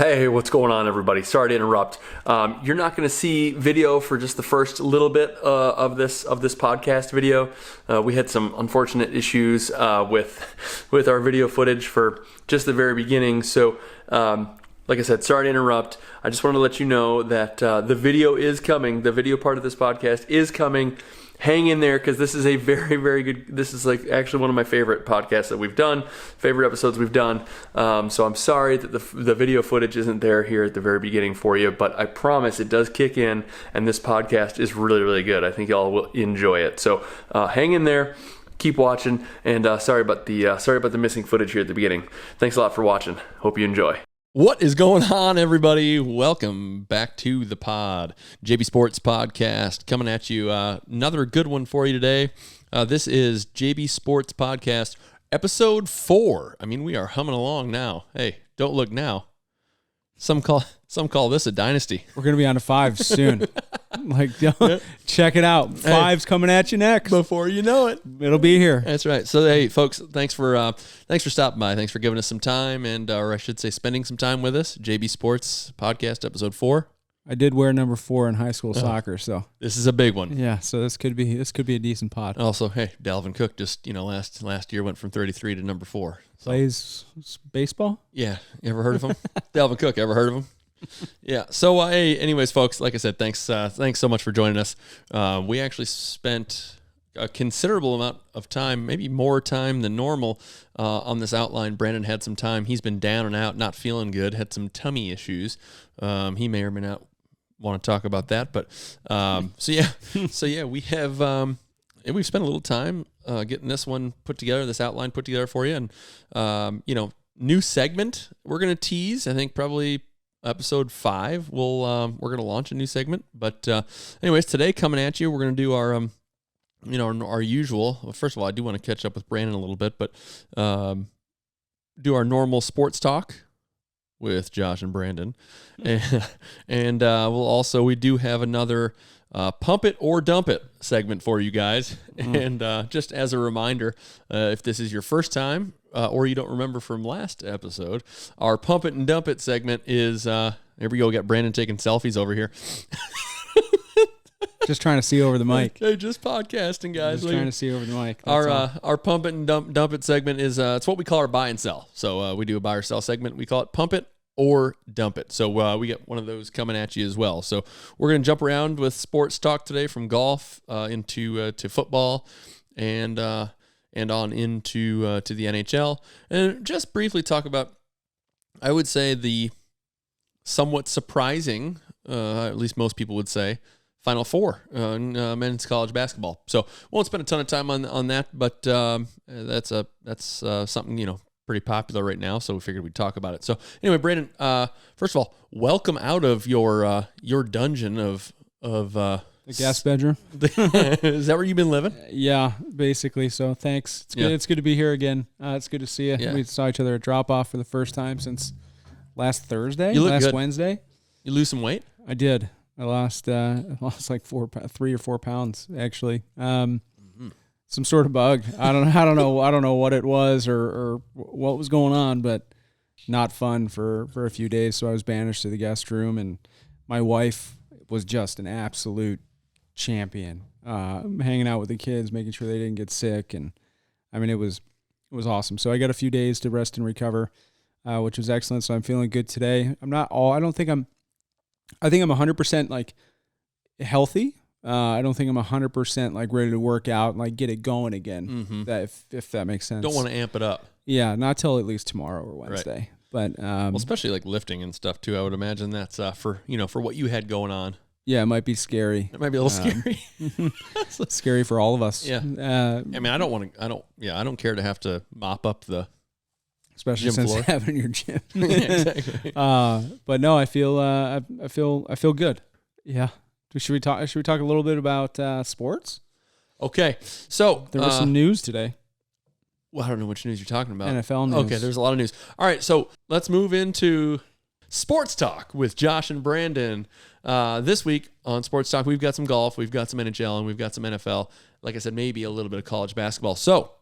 Hey, what's going on, everybody? Sorry to interrupt. You're not going to see video for just the first little bit of this podcast video. We had some unfortunate issues with our video footage for just the very beginning. So, like I said, sorry to interrupt. I just wanted to let you know that the video is coming. The video part of this podcast is coming. Hang in there, because this is a very, very good, this is like actually one of my favorite podcasts that we've done, favorite episodes we've done. So I'm sorry that the video footage isn't there here at the very beginning for you, but I promise it does kick in, and this podcast is really, really good. I think y'all will enjoy it. So hang in there, keep watching, and sorry about the missing footage here at the beginning. Thanks a lot for watching. Hope you enjoy. What is going on, everybody? Welcome back to the pod. JB Sports Podcast coming at you. Another good one for you today. This is JB Sports Podcast, episode 4. I mean, we are humming along now. Hey, don't look now. Some call this a dynasty. We're going to be on to 5 soon. Check it out. 5's coming at you next. Before you know it. It'll be here. That's right. So, hey, folks, thanks for stopping by. Thanks for giving us some time, or I should say spending some time with us. JB Sports Podcast, episode 4. I did wear number 4 in high school soccer, so this is a big one. Yeah, so this could be a decent pod. Also, hey, Dalvin Cook just, last year went from 33 to number 4. So. Plays baseball? Yeah. You ever heard of him? Dalvin Cook, ever heard of him? Yeah. So, hey, anyways, folks, like I said, thanks so much for joining us. We actually spent a considerable amount of time, maybe more time than normal, on this outline. Brandon had some time. He's been down and out, not feeling good, had some tummy issues. He may or may not want to talk about that, but so yeah, we have we've spent a little time getting this one put together, this outline put together for you, and new segment we're gonna tease. I think probably episode 5 we're gonna launch a new segment. But anyways, today coming at you, we're gonna do our our usual. Well, first of all, I do want to catch up with Brandon a little bit, but do our normal sports talk with Josh and Brandon, and we do have another pump it or dump it segment for you guys. And just as a reminder, if this is your first time or you don't remember from last episode, our pump it and dump it segment is here we go. We got Brandon taking selfies over here. Just trying to see over the mic. Hey, just podcasting, guys. Just trying to see over the mic. Our pump it and dump it segment is it's what we call our buy and sell. So we do a buy or sell segment. We call it pump it or dump it. So we get one of those coming at you as well. So we're going to jump around with sports talk today, from golf into to football and on into to the NHL, and just briefly talk about, I would say, the somewhat surprising, at least most people would say, Final Four in men's college basketball. So won't spend a ton of time on that, but that's something pretty popular right now. So we figured we'd talk about it. So anyway, Brandon, first of all, welcome out of your dungeon of the guest bedroom. Is that where you've been living? Yeah, basically. So thanks. It's good. Yeah. It's good to be here again. It's good to see you. Yeah. We saw each other at drop off for the first time since last Thursday. You look last good. Wednesday. You lose some weight? I did. I lost like 3 or 4 pounds actually. Some sort of bug. I don't know what it was or what was going on, but not fun for a few days. So I was banished to the guest room, and my wife was just an absolute champion, hanging out with the kids, making sure they didn't get sick, and I mean it was awesome. So I got a few days to rest and recover, which was excellent. So I'm feeling good today. I think I'm 100% like healthy. I don't think I'm 100% like ready to work out and like get it going again. Mm-hmm. That if that makes sense. Don't want to amp it up. Yeah, not till at least tomorrow or Wednesday. Right. But well, especially like lifting and stuff too. I would imagine that's for what you had going on. Yeah, it might be scary. It might be a little scary. Scary for all of us. Yeah. I mean, I don't care to have to mop up the especially gym since floor. having your gym. Yeah, exactly. But no, I feel good. Yeah. Should we talk a little bit about sports? Okay. So there was some news today. Well, I don't know which news you're talking about. NFL news. Okay, there's a lot of news. All right, so let's move into sports talk with Josh and Brandon. This week on Sports Talk, we've got some golf, we've got some NHL, and we've got some NFL. Like I said, maybe a little bit of college basketball. So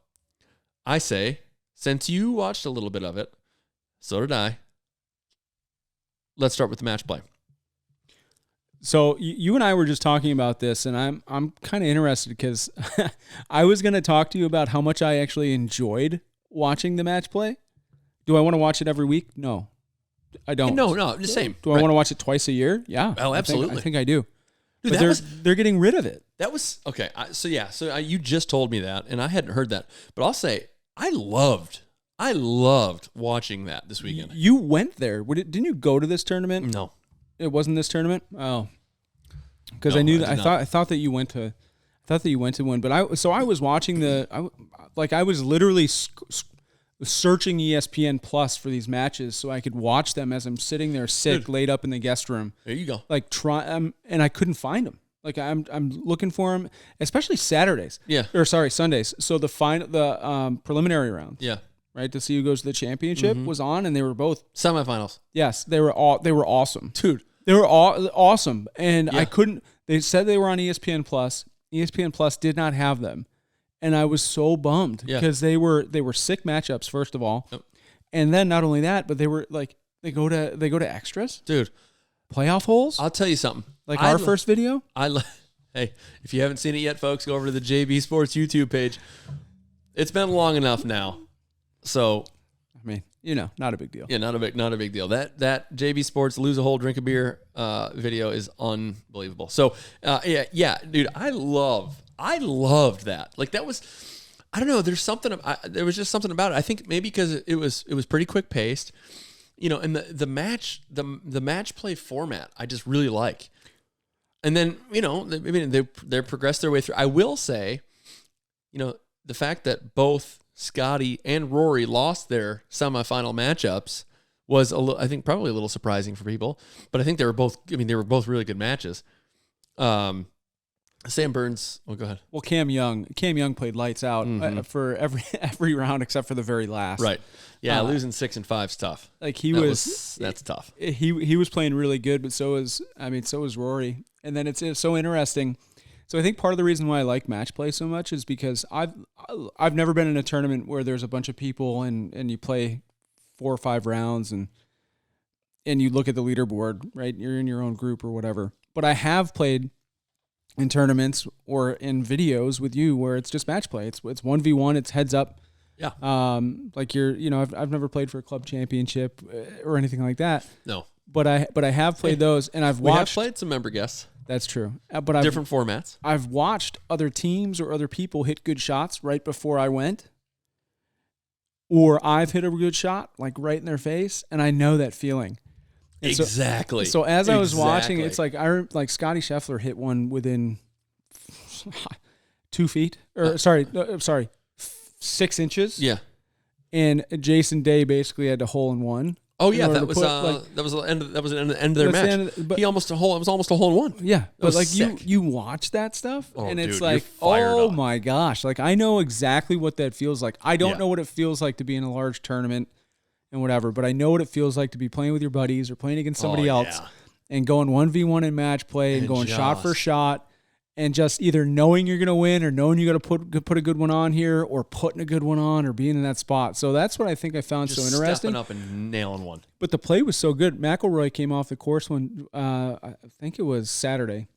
I say, since you watched a little bit of it, so did I, let's start with the match play. So you and I were just talking about this, and I'm kind of interested because I was going to talk to you about how much I actually enjoyed watching the match play. Do I want to watch it every week? No, I don't. No, the same. Do I want to watch it twice a year? Yeah. Oh, absolutely. I think I do. Dude, but they're getting rid of it. That was okay. So you just told me that, and I hadn't heard that. But I'll say I loved watching that this weekend. You went there. Didn't you go to this tournament? No, it wasn't this tournament. Oh, because No, I knew I that. did I thought that you went to. I thought that you went to one, but I was watching I was literally searching ESPN Plus for these matches so I could watch them as I'm sitting there sick, laid up in the guest room. there you go. Like and I couldn't find them. Like I'm looking for them, especially Saturdays. Yeah. Or sorry, Sundays. So the preliminary round. Yeah, Right, to see who goes to the championship was on, and they were both semifinals. yes, they were awesome, Dude, they were all awesome, and Yeah. I couldn't. They said they were on ESPN Plus. ESPN Plus did not have them, and I was so bummed Yeah. because they were sick matchups first of all, Yep. and then not only that, but they were like they go to extras, dude, playoff holes, I'll tell you something. like I our lo- first video. Hey, if you haven't seen it yet, folks, go over to the JB Sports YouTube page. It's been long enough now, so I mean, not a big deal. yeah, not a big deal. That JB Sports lose a whole drink of beer video is unbelievable. So yeah, dude, I loved that. Like that was, I don't know. There was just something about it. I think maybe because it was pretty quick paced, and the match play format I just really like. And then they progressed their way through. I will say, the fact that both Scotty and Rory lost their semifinal matchups was I think probably a little surprising for people, but I think they were both really good matches. Sam Burns, go ahead. Well, Cam Young played lights out for every round except for the very last. Right. Yeah, losing 6 and 5 is tough. Like that's tough. He was playing really good, but so was Rory. And then it's so interesting. So I think part of the reason why I like match play so much is because I've never been in a tournament where there's a bunch of people and you play 4 or 5 rounds and you look at the leaderboard, right? You're in your own group or whatever. But I have played in tournaments or in videos with you where it's just match play. It's 1v1, it's heads up. Yeah. Like I've never played for a club championship or anything like that. No. But I have played those, and I've We have watched. played some member guests. That's true. But I've Different formats. I've watched other teams or other people hit good shots right before I went, or I've hit a good shot like right in their face, and I know that feeling. And Exactly. So as I was watching, it's like like Scotty Scheffler hit one within 2 feet, or sorry, 6 inches. Yeah. And Jason Day basically had to hole in one. Oh yeah, in order that to was put, that was the end of their That's the match. end of- It was almost a hole in one. Yeah, but was like sick. you watch that stuff, Oh, and it's dude, like, you're fired oh up. my gosh, like I know exactly what that feels like. I don't Yeah. know what it feels like to be in a large tournament and whatever, but I know what it feels like to be playing with your buddies or playing against somebody else yeah. and going 1v1 in match play and And going shot for just- shot and just either knowing you're going to win or knowing you got to put a good one on here or putting a good one on or being in that spot. So that's what I think I found Just so interesting. stepping up and nailing one. But the play was so good. McElroy came off the course when I think it was Saturday,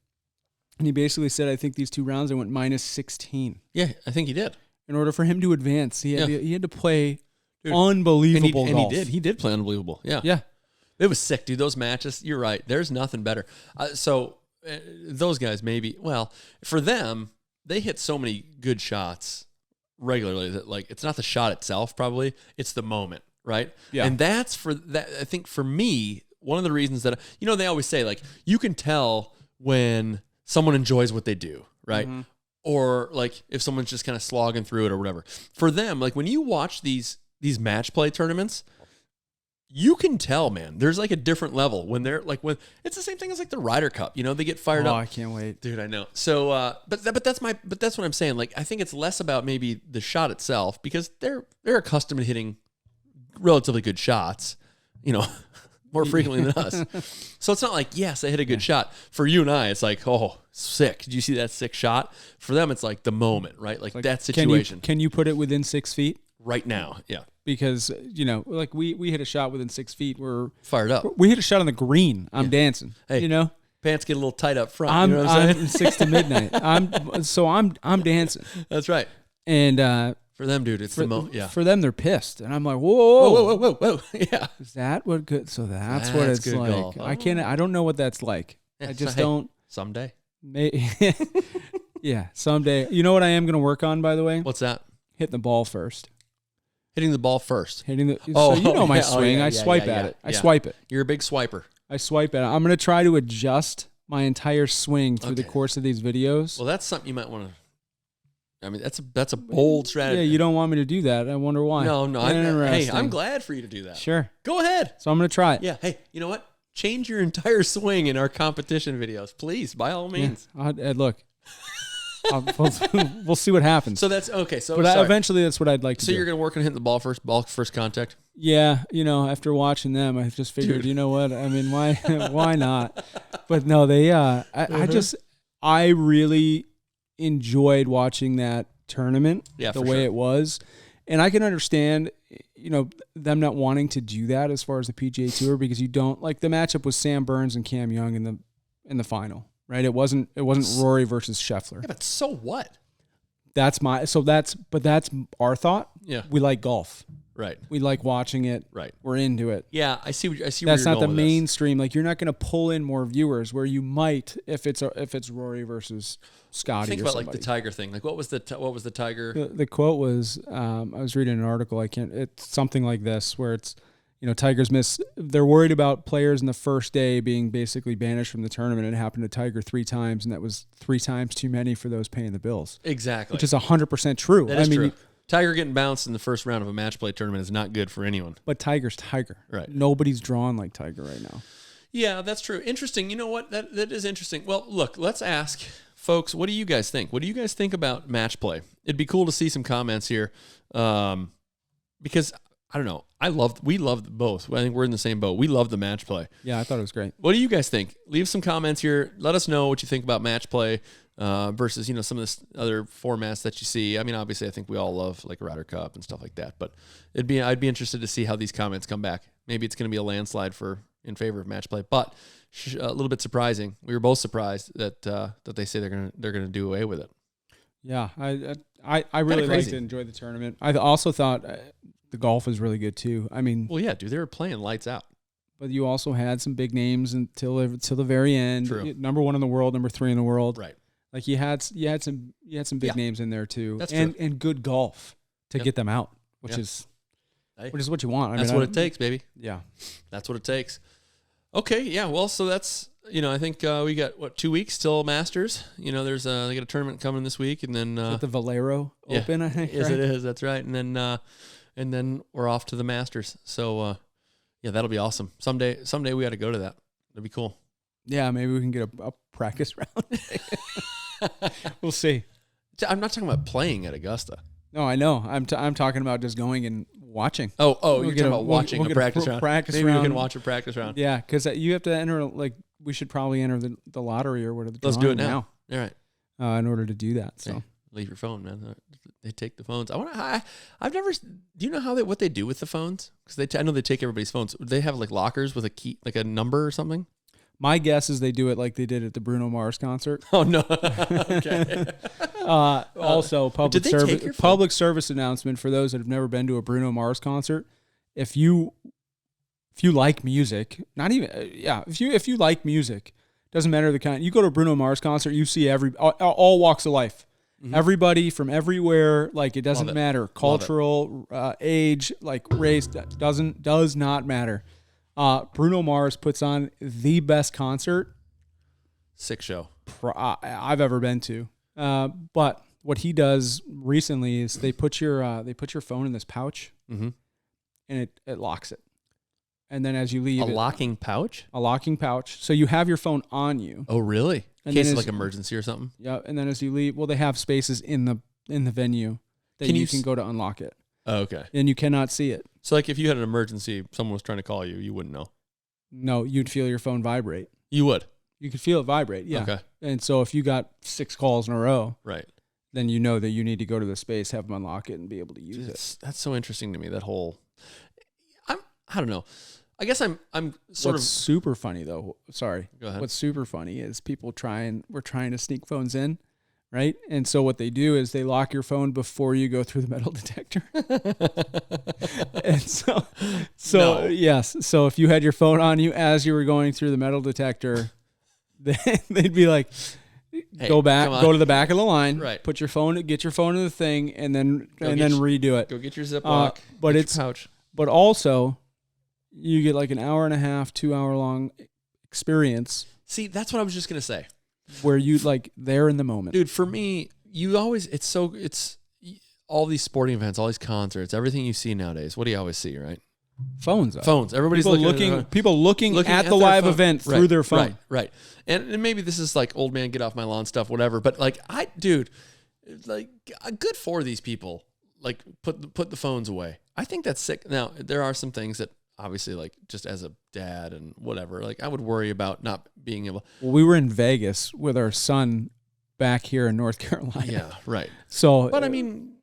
and he basically said, "I think these 2 rounds I went minus 16 Yeah, I think he did. in order for him to advance. He had to play Dude, unbelievable and golf. he did play unbelievable. Yeah. Yeah, It was sick, dude. Those matches, you're right. There's nothing better. Those guys maybe, well, for them, they hit so many good shots regularly that like it's not the shot itself probably, it's the moment, right? Yeah. And that's for that. I think for me, one of the reasons that they always say like you can tell when someone enjoys what they do, right? Mm-hmm. Or like if someone's just kind of slogging through it or whatever. For them, like when you watch these match play tournaments, you can tell, man, there's like a different level when they're like, when it's the same thing as like the Ryder Cup, they get fired up. I can't wait. Dude, I know. So, but that's what I'm saying. Like, I think it's less about maybe the shot itself because they're accustomed to hitting relatively good shots, more frequently than us. So it's not like, yes, I hit a good shot. For you and I, it's like, oh, sick. Did you see that sick shot? For them, it's like the moment, right? Like that situation. Can you put it within 6 feet? right now. Yeah. Because, like we hit a shot within 6 feet. We're Fired up. We hit a shot on the green. I'm dancing. Hey, pants get a little tight up front. I'm, you know what I'm saying? 6 to midnight. I'm dancing. That's right. And for them, dude, it's for them, they're pissed. And I'm like, whoa. Yeah. Is that what good? So that's what it's good like. golf. I don't know what that's like. Yeah, I just hey, don't. Someday. Yeah, someday. You know what I am going to work on, by the way? What's that? Hitting the ball first. Hitting the ball first. My swing. I swipe at it. I swipe it. You're a big swiper. I swipe at it. I'm going to try to adjust my entire swing through the course of these videos. Well, that's something you might want to. I mean, that's a bold strategy. Yeah, you don't want me to do that. I wonder why. No. I'm glad for you to do that. Sure. Go ahead. So I'm going to try it. Yeah. Hey, you know what? Change your entire swing in our competition videos, please, by all means. Yeah. Look. We'll see what happens. So that's okay. So, eventually, that's what I'd like to do. So you're going to work on hitting the ball first contact. Yeah, after watching them, I just figured, you know what? I mean, why not? But no, they. I really enjoyed watching that tournament. Yeah, the way it was, and I can understand, them not wanting to do that as far as the PGA Tour, because you don't like the matchup was Sam Burns and Cam Young in the final. Right, it wasn't Rory versus Scheffler. Yeah, but so what? That's our thought. Yeah, we like golf. Right, we like watching it. Right, we're into it. Yeah, I see. That's not the mainstream. Like, you're not going to pull in more viewers where you might if it's Rory versus Scotty. Think or about somebody. like the Tiger thing. Like, what was the Tiger? The quote was, I was reading an article. It's something like this where it's. Tiger's missed. They're worried about players in the first day being basically banished from the tournament. It happened to Tiger 3 times, and that was 3 times too many for those paying the bills. Exactly. Which is 100% true. That is true. Tiger getting bounced in the first round of a match play tournament is not good for anyone. But Tiger's Tiger. Right. Nobody's drawn like Tiger right now. Yeah, that's true. Interesting. You know what? That is interesting. Well, look, let's ask folks, what do you guys think? What do you guys think about match play? It'd be cool to see some comments here, because I don't know. We loved both. I think we're in the same boat. We love the match play. Yeah, I thought it was great. What do you guys think? Leave some comments here. Let us know what you think about match play versus some of the other formats that you see. I mean, obviously, I think we all love like Ryder Cup and stuff like that. But I'd be interested to see how these comments come back. Maybe it's going to be a landslide in favor of match play, but a little bit surprising. We were both surprised that they say they're gonna do away with it. Yeah, I really liked to enjoy the tournament. I also thought. The golf was really good too. I mean, well, yeah, dude, they were playing lights out. But you also had some big names until the very end. True. Number 1 in the world, number 3 in the world. Right. Like you had some big names in there too. That's true. And good golf to get them out, which is what you want. That's what it takes, baby. Yeah, that's what it takes. Okay, yeah. Well, so that's I think we got 2 weeks till Masters. There's they got a tournament coming this week, and then the Valero Open. I think. Yes, right? It is. That's right. And then we're off to the Masters. So, that'll be awesome. Someday we got to go to that. That'd be cool. Yeah, maybe we can get a practice round. We'll see. I'm not talking about playing at Augusta. No, I know. I'm talking about just going and watching. Oh, you're talking about watching a practice round. Maybe we can watch a practice round. Yeah, because you have to enter, we should probably enter the lottery or whatever. Let's do it now. All right. In order to do that. So. Hey, leave your phone, man. They take the phones. I've never. Do you know what they do with the phones? Because I know they take everybody's phones. They have like lockers with a key, like a number or something. My guess is they do it like they did at the Bruno Mars concert. Oh no. Okay. Also, public service announcement for those that have never been to a Bruno Mars concert. If you like music, if you like music, doesn't matter the kind. You go to a Bruno Mars concert, you see all walks of life. Mm-hmm. Everybody from everywhere, like it doesn't matter. Cultural, age, like race, does not matter. Bruno Mars puts on the best concert. Sick show. I've ever been to. But what he does recently is they put your phone in this pouch, mm-hmm. and it locks it. And then as you leave, locking pouch? A locking pouch. So you have your phone on you. Oh, really? In case of like emergency or something? Yeah, and then as you leave, they have spaces in the venue that you can go to unlock it. Oh, okay. And you cannot see it. So like if you had an emergency, someone was trying to call you, you wouldn't know? No, you'd feel your phone vibrate. You would? You could feel it vibrate, yeah. Okay. And so if you got 6 calls in a row, right, then you know that you need to go to the space, have them unlock it, and be able to use it. That's so interesting to me. That whole, I don't know. I guess I'm sort What's super funny though. Sorry. Go ahead. What's super funny is we're trying to sneak phones in, right? And so what they do is they lock your phone before you go through the metal detector. And so No. yes. So if you had your phone on you as you were going through the metal detector, they'd be like, Hey, go back, come on. go to the back of the line, Right. get your phone in the thing, and then Go redo it. Go get your Ziploc. But get it's your pouch. But also, you get like an hour and a half, 2 hour long experience See, that's what I was just gonna say, where you like there in the moment. dude. For me, you always it's all these sporting events, all these concerts, everything you see nowadays. What do you always see, right? Phones up. Phones. Everybody's People looking at the their live phone. event through their phone. Right. And maybe this is like old man get off my lawn stuff, whatever. But like like good for these people. Like put the phones away. I think that's sick. Now there are some things that obviously like just as a dad and whatever, like I would worry about not being able. Well, we were in Vegas with our son back here in North Carolina. Yeah, right. So, But I mean,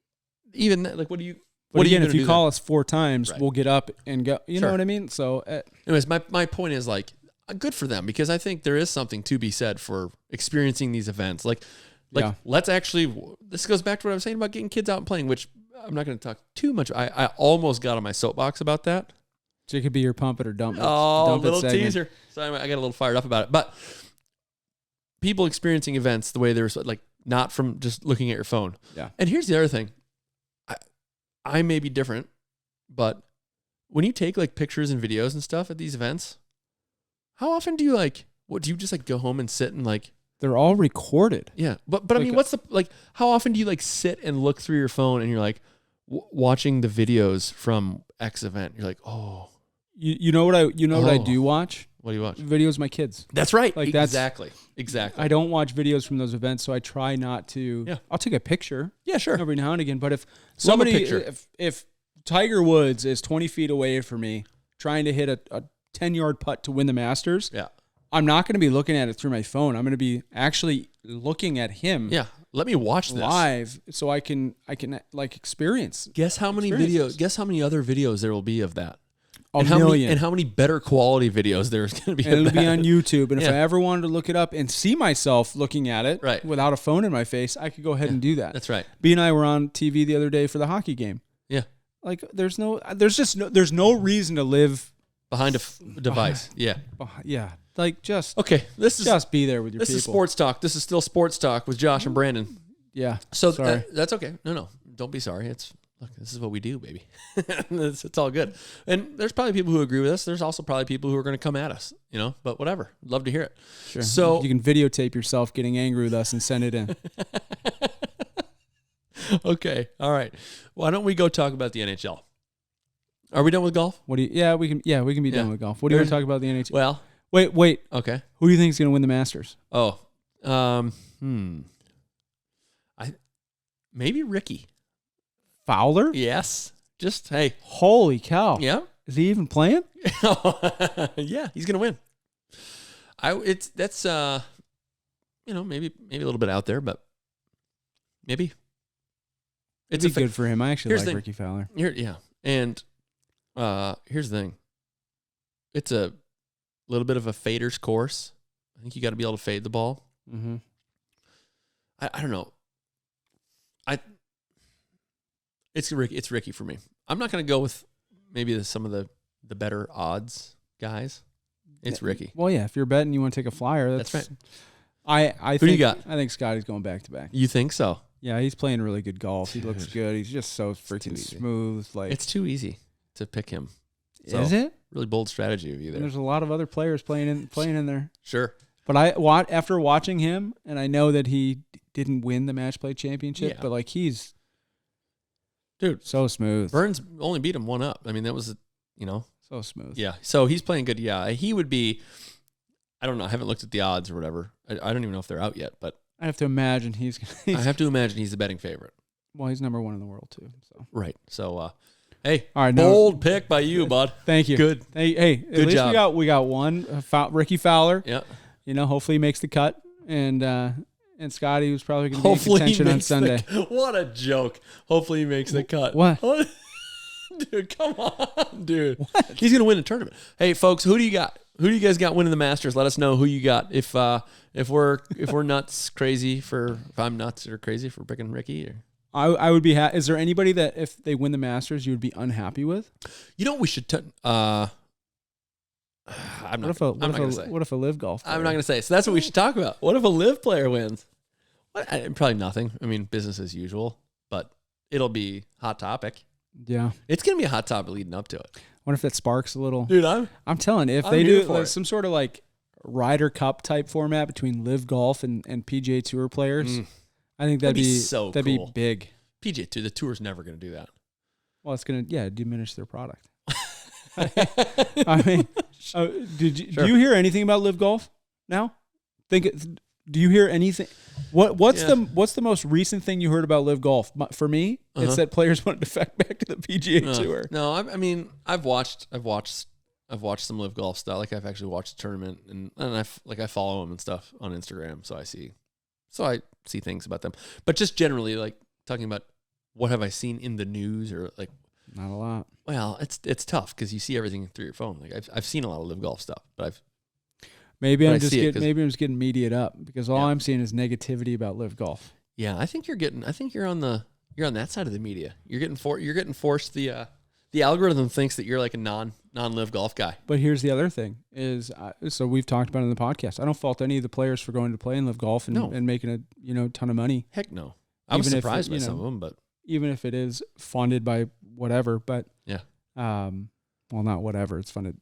even that, like, what do you? but What again, are if you you gonna do call us 4 times, Right. we'll get up and go. You Sure. know what I mean? So, Anyways, my point is like good for them because I think there is something to be said for experiencing these events. Like Yeah. let's actually. This goes back to what I was saying about getting kids out and playing, which I'm not going to talk too much. I almost got on my soapbox about that. so it could be your pump it or dump it. Oh, dump it little segment. teaser. So I got a little fired up about it. But people experiencing events the way they're like not from just looking at your phone. Yeah. And here's the other thing. I may be different, but when you take like pictures and videos and stuff at these events, how often do you like? What do you just like go home and sit and like? They're all recorded. Yeah, but I Like mean, what's the like? How often do you like sit and look through your phone and you're like watching the videos from X event? You're like, oh, You know what I what I Oh. do watch? what do you watch? Videos of my kids. That's right. Like, that's- exactly. I don't watch videos from those events, so I try not to. Yeah. I'll take a picture Yeah, sure. every now and again, but if Love a somebody, picture. if Tiger Woods is 20 feet away from me trying to hit a 10-yard putt to win the Masters, Yeah. I'm not going to be looking at it through my phone. I'm going to be actually looking at him Yeah. Let me watch this. live, so I can like experience Guess how many Experiences. videos? Guess how many other videos there will be of that? a and how million. many? And how many better quality videos there's going to be? And of it'll be that? on YouTube. And if Yeah. I ever wanted to look it up and see myself looking at it Right. without a phone in my face, I could go ahead and do that. That's right. B and I were on TV the other day for the hockey game. Yeah. Like there's no reason to live. Behind a device. Yeah. Yeah. Like just Okay. This is be there with your this people. is sports talk. This is still sports talk with Josh and Brandon. Yeah. So Sorry. that's okay. No, don't be sorry. Look, this is what we do, baby. it's all good. And there's probably people who agree with us. There's also probably people who are going to come at us, but whatever. Love to hear it. Sure. So you can videotape yourself getting angry with us and send it in. okay, all right. Why don't we go talk about the NHL? Are we done with golf? What do you? Yeah, we can. Yeah, we can be done Yeah. with golf. What do you want to There's- talk about the NHL? Well, Wait. okay. Who do you think is going to win the Masters? Oh, maybe Ricky. Fowler? Yes. Just hey, Holy cow! yeah, Is he even playing? yeah. He's gonna win. That's maybe a little bit out there, but maybe It's a fa- good for him. I actually Here's like the thing. Ricky Fowler. yeah. And here's the thing. It's a little bit of a fader's course. I think you got to be able to fade the ball. Mm-hmm. I don't know. It's Ricky for me. I'm not going to go with maybe some of the better odds guys. It's Ricky. Well, yeah. If you're betting, you want to take a flyer. That's right. I Who think, do you got? I think Scotty's going back to back. You think so? Yeah, he's playing really good golf. He looks good. He's just so freaking easy. smooth. Like, It's too easy to pick him. So, is it? Really bold strategy of you And there. there's a lot of other players playing in there. Sure. But after watching him, and I know that he didn't win the match play championship, Yeah. but like he's Dude, so smooth, Burns only beat him 1-up. I mean, that was, so smooth. yeah. So he's playing good. Yeah. He would be, I don't know. I haven't looked at the odds or whatever. I don't even know if they're out yet, but I have to imagine I have to imagine he's the betting favorite. well, he's number 1 in the world too. So Right. So, hey, all right, now, bold pick by you, bud. thank you. Good. Hey, at Good least job. we got one Ricky Fowler. Yeah. Hopefully he makes the cut, and and Scotty, who's probably going to be in Hopefully he contention on makes Sunday. What a joke. Hopefully he makes the cut. What? Dude, come on, dude. What? He's going to win a tournament. Hey, folks, who do you got? Who do you guys got winning the Masters? Let us know who you got. If we're nuts crazy for, if I'm nuts or crazy for picking Ricky. Or I would be. Is there anybody that if they win the Masters, you would be unhappy with? You know what we should. I'm not going to say. What if a live golf player? I'm not going to say. So that's what we should talk about. What if a live player wins? Probably nothing. I mean, business as usual, but it'll be hot topic. Yeah, it's going to be a hot topic leading up to it. What if that sparks a little? Dude, I'm telling you, if they do like some sort of like Ryder Cup type format between live golf and PGA Tour players, I think that'd be so that'd cool. Be big. PGA Tour, the tour's never going to do that. Well, it's going to diminish their product. I mean, do you hear anything about live golf now? Do you hear anything? What's the most recent thing you heard about live golf? For me, it's that players want to defect back to the PGA Tour. No, I mean I've watched some live golf stuff. Like I've actually watched the tournament and I follow them and stuff on Instagram, so I see things about them. But just generally, like talking about what have I seen in the news or like not a lot. Well, it's tough because you see everything through your phone. Like I've seen a lot of live golf stuff, but maybe I'm just getting mediated up because all I'm seeing is negativity about live golf. Yeah, I think you're on that side of the media. You're getting forced the algorithm thinks that you're like a non-live golf guy. But here's the other thing is so we've talked about it in the podcast. I don't fault any of the players for going to play in live golf and making a ton of money. Heck no. I was surprised by some of them, but even if it is funded by whatever, but yeah. Well, not whatever. It's funded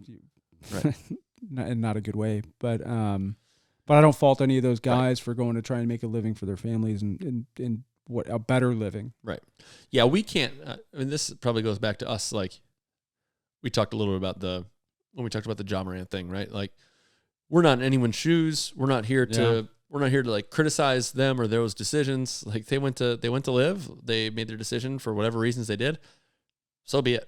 right. in not a good way, but I don't fault any of those guys for going to try and make a living for their families and what a better living. Right. Yeah, we can't. I mean, this probably goes back to us. Like we talked a little bit about when we talked about the John Morant thing, right? Like we're not in anyone's shoes. We're not here to like criticize them or those decisions. Like they went to live. They made their decision for whatever reasons they did. So be it.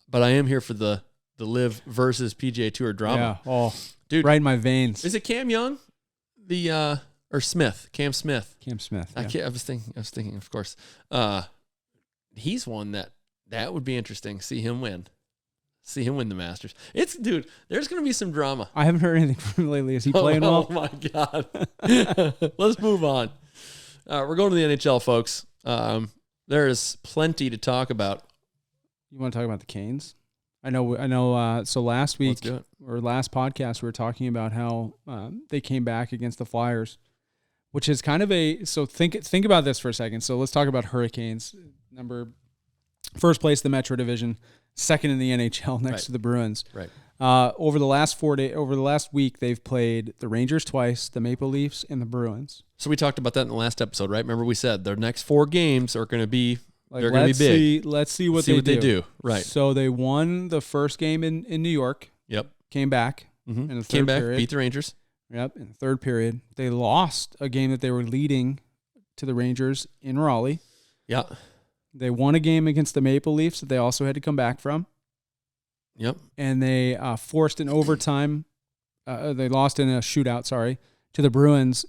But I am here for the live versus PGA Tour drama. Yeah. Oh, dude, right in my veins. Is it Cam Young? Or Smith? Cam Smith. Cam Smith. Yeah. I was thinking, of course. He's one that would be interesting. See him win the Masters. Dude, there's going to be some drama. I haven't heard anything from him lately. Is he playing well? Oh my God. Let's move on. We're going to the NHL, folks. There is plenty to talk about. You want to talk about the Canes? I know. So last week or last podcast, we were talking about how they came back against the Flyers, which is kind of think about this for a second. So let's talk about Hurricanes. First place in the Metro Division, second in the NHL next to the Bruins. Right. Over the last week, they've played the Rangers twice, the Maple Leafs, and the Bruins. So we talked about that in the last episode, right? Remember we said their next 4 games are going to be they're going to be big. Let's see what they do. Right. So they won the first game in New York. Yep. Came back in the third period. Beat the Rangers. Yep. In the third period, they lost a game that they were leading to the Rangers in Raleigh. Yeah. They won a game against the Maple Leafs that they also had to come back from. Yep. And they forced an overtime. They lost in a shootout, to the Bruins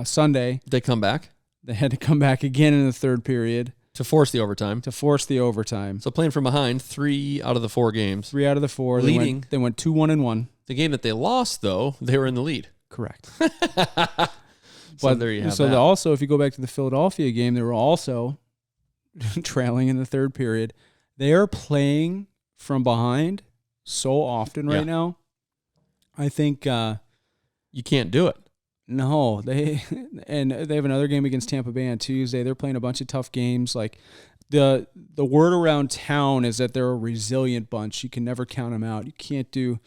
Sunday. They come back? They had to come back again in the third period. To force the overtime. So playing from behind 3 out of the 4 games. 3 out of the 4. Leading. They went 2-1-1. The game that they lost, though, they were in the lead. Correct. So there you have that. Also, if you go back to the Philadelphia game, they were also trailing in the third period. They are playing from behind so often right now. I think you can't do it. No, they have another game against Tampa Bay on Tuesday. They're playing a bunch of tough games. Like the word around town is that they're a resilient bunch. You can never count them out. You can't do,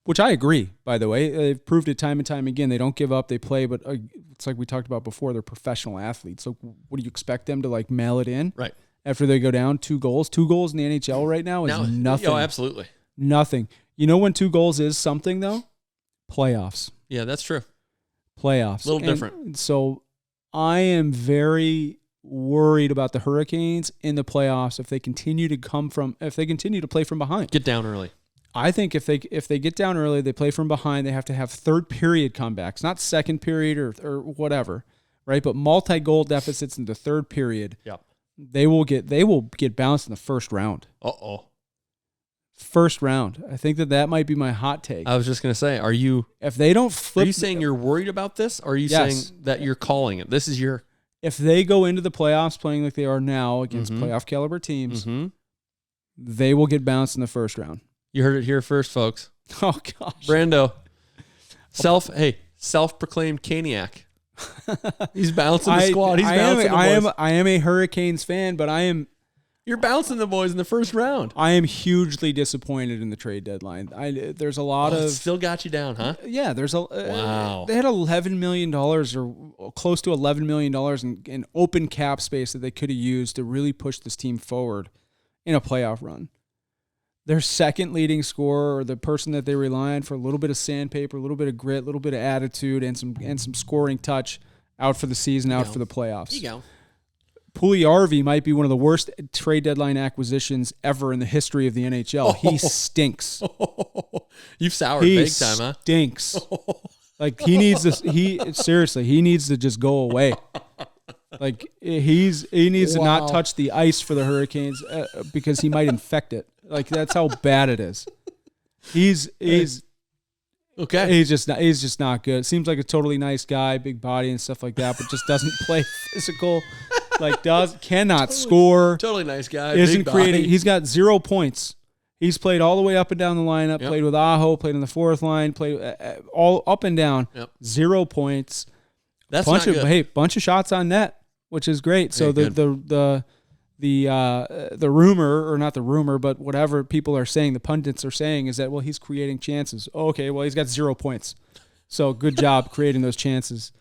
which I agree, by the way. They've proved it time and time again. They don't give up. They play, but it's like we talked about before. They're professional athletes. So what do you expect them to like mail it in? Right. After they go down 2 goals. 2 goals in the NHL right now is nothing. Oh, absolutely. Nothing. You know when 2 goals is something though? Playoffs. Yeah, that's true. Playoffs. A little different. So I am very worried about the Hurricanes in the playoffs if they continue to play from behind. Get down early. I think if they get down early, they play from behind, they have to have third period comebacks, not second period or whatever, right? But multi-goal deficits in the third period. Yep. They will get bounced in the first round. First round. I think that might be my hot take. I was just going to say, if they don't flip, are you saying you're worried about this? Or are you saying that you're calling it? This is your... If they go into the playoffs playing like they are now against playoff caliber teams, they will get bounced in the first round. You heard it here first, folks. Oh gosh. Brando. Self-proclaimed Caniac. He's bouncing the squad. He's bouncing the boys. I am a Hurricanes fan, but You're bouncing the boys in the first round. I am hugely disappointed in the trade deadline. There's a lot of... Still got you down, huh? Yeah, there's a... Wow. They had $11 million or close to $11 million in open cap space that they could have used to really push this team forward in a playoff run. Their second leading scorer, or the person that they rely on for a little bit of sandpaper, a little bit of grit, a little bit of attitude, and some scoring touch, out for the season, out for the playoffs. There you go. Puljujärvi might be one of the worst trade deadline acquisitions ever in the history of the NHL. He stinks. You've soured big time, huh? Stinks. Like he needs this. He needs to just go away. Like he needs to not touch the ice for the Hurricanes because he might infect it. Like that's how bad it is. He's okay. He's just not good. Seems like a totally nice guy, big body and stuff like that, but just doesn't play physical. Like cannot score. Totally nice guy. Isn't creating. He's got 0 points. He's played all the way up and down the lineup. Played with Aho. Played on the fourth line. Played all up and down. 0 points. That's not good. Bunch of shots on net, which is great. So the rumor, or not the rumor, but whatever people are saying, the pundits are saying, is that he's creating chances. Okay, well he's got 0 points. So good job creating those chances.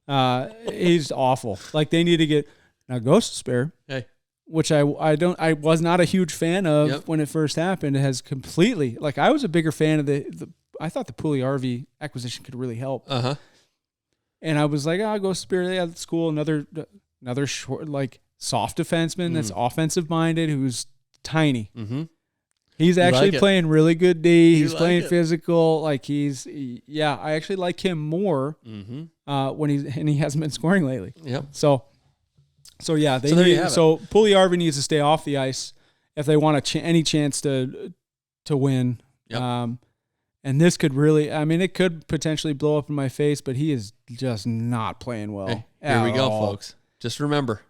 He's awful. Like they need to get. Now, Ghost Spare, which I was not a huge fan of when it first happened, it has completely, like I was a bigger fan of I thought the Puljujärvi acquisition could really help. And I was like, Ghost Spare, yeah, that's cool. Another short, like soft defenseman that's offensive minded, who's tiny. He's actually playing really good D. He's playing physical. Like I actually like him more when he hasn't been scoring lately. So yeah, Puljujärvi needs to stay off the ice if they want any chance to win. And this could really, it could potentially blow up in my face, but he is just not playing well. Hey, here we go, folks. Just remember,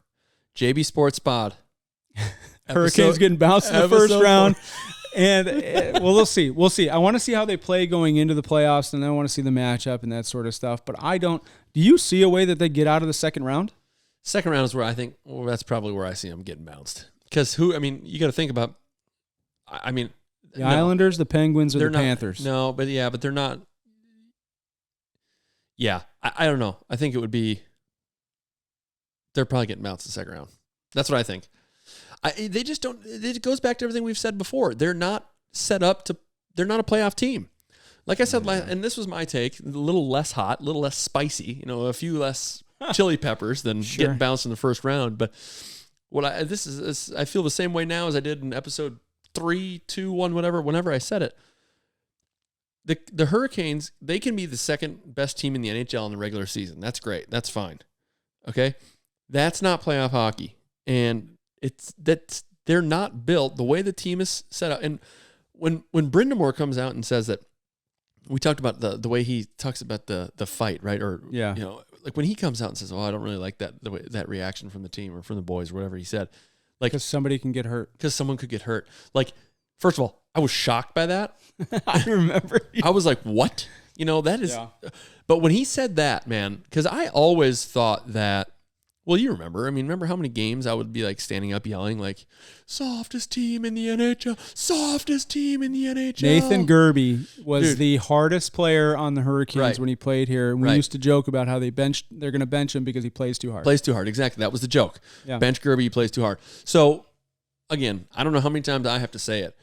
JB Sports Pod. Hurricanes getting bounced in the first round. And we'll see. I want to see how they play going into the playoffs, and I want to see the matchup and that sort of stuff. But do you see a way that they get out of the second round? Second round is where I think that's probably where I see them getting bounced. Because you got to think about. The Islanders, the Penguins, or the Panthers. No, but they're not. Yeah, I don't know. I think it would be. They're probably getting bounced in the second round. That's what I think. They just don't. It goes back to everything we've said before. They're not set up to. They're not a playoff team. Like I said, and this was my take. A little less hot, a little less spicy. A few less chili peppers than getting bounced in the first round. But I feel the same way now as I did in episode 3, 2, 1, whatever. Whenever I said it, the Hurricanes, they can be the second best team in the NHL in the regular season. That's great. That's fine. Okay, that's not playoff hockey, and they're not built the way the team is set up. And when Brindamore comes out and says that, we talked about the way he talks about the fight, right? Or like when he comes out and says, "Oh, I don't really like that reaction from the team or from the boys," or whatever he said, like because somebody can get hurt, because someone could get hurt. Like, first of all, I was shocked by that. I remember. I was like, "What?" That is. Yeah. But when he said that, man, because I always thought that. Well, you remember. Remember how many games I would be like standing up yelling like, "Softest team in the NHL, softest team in the NHL." Nathan Gerbe was the hardest player on the Hurricanes when he played here. And we used to joke about how they're going to bench him because he plays too hard. Plays too hard, exactly. That was the joke. Yeah. Bench Gerbe, he plays too hard. So, again, I don't know how many times I have to say it.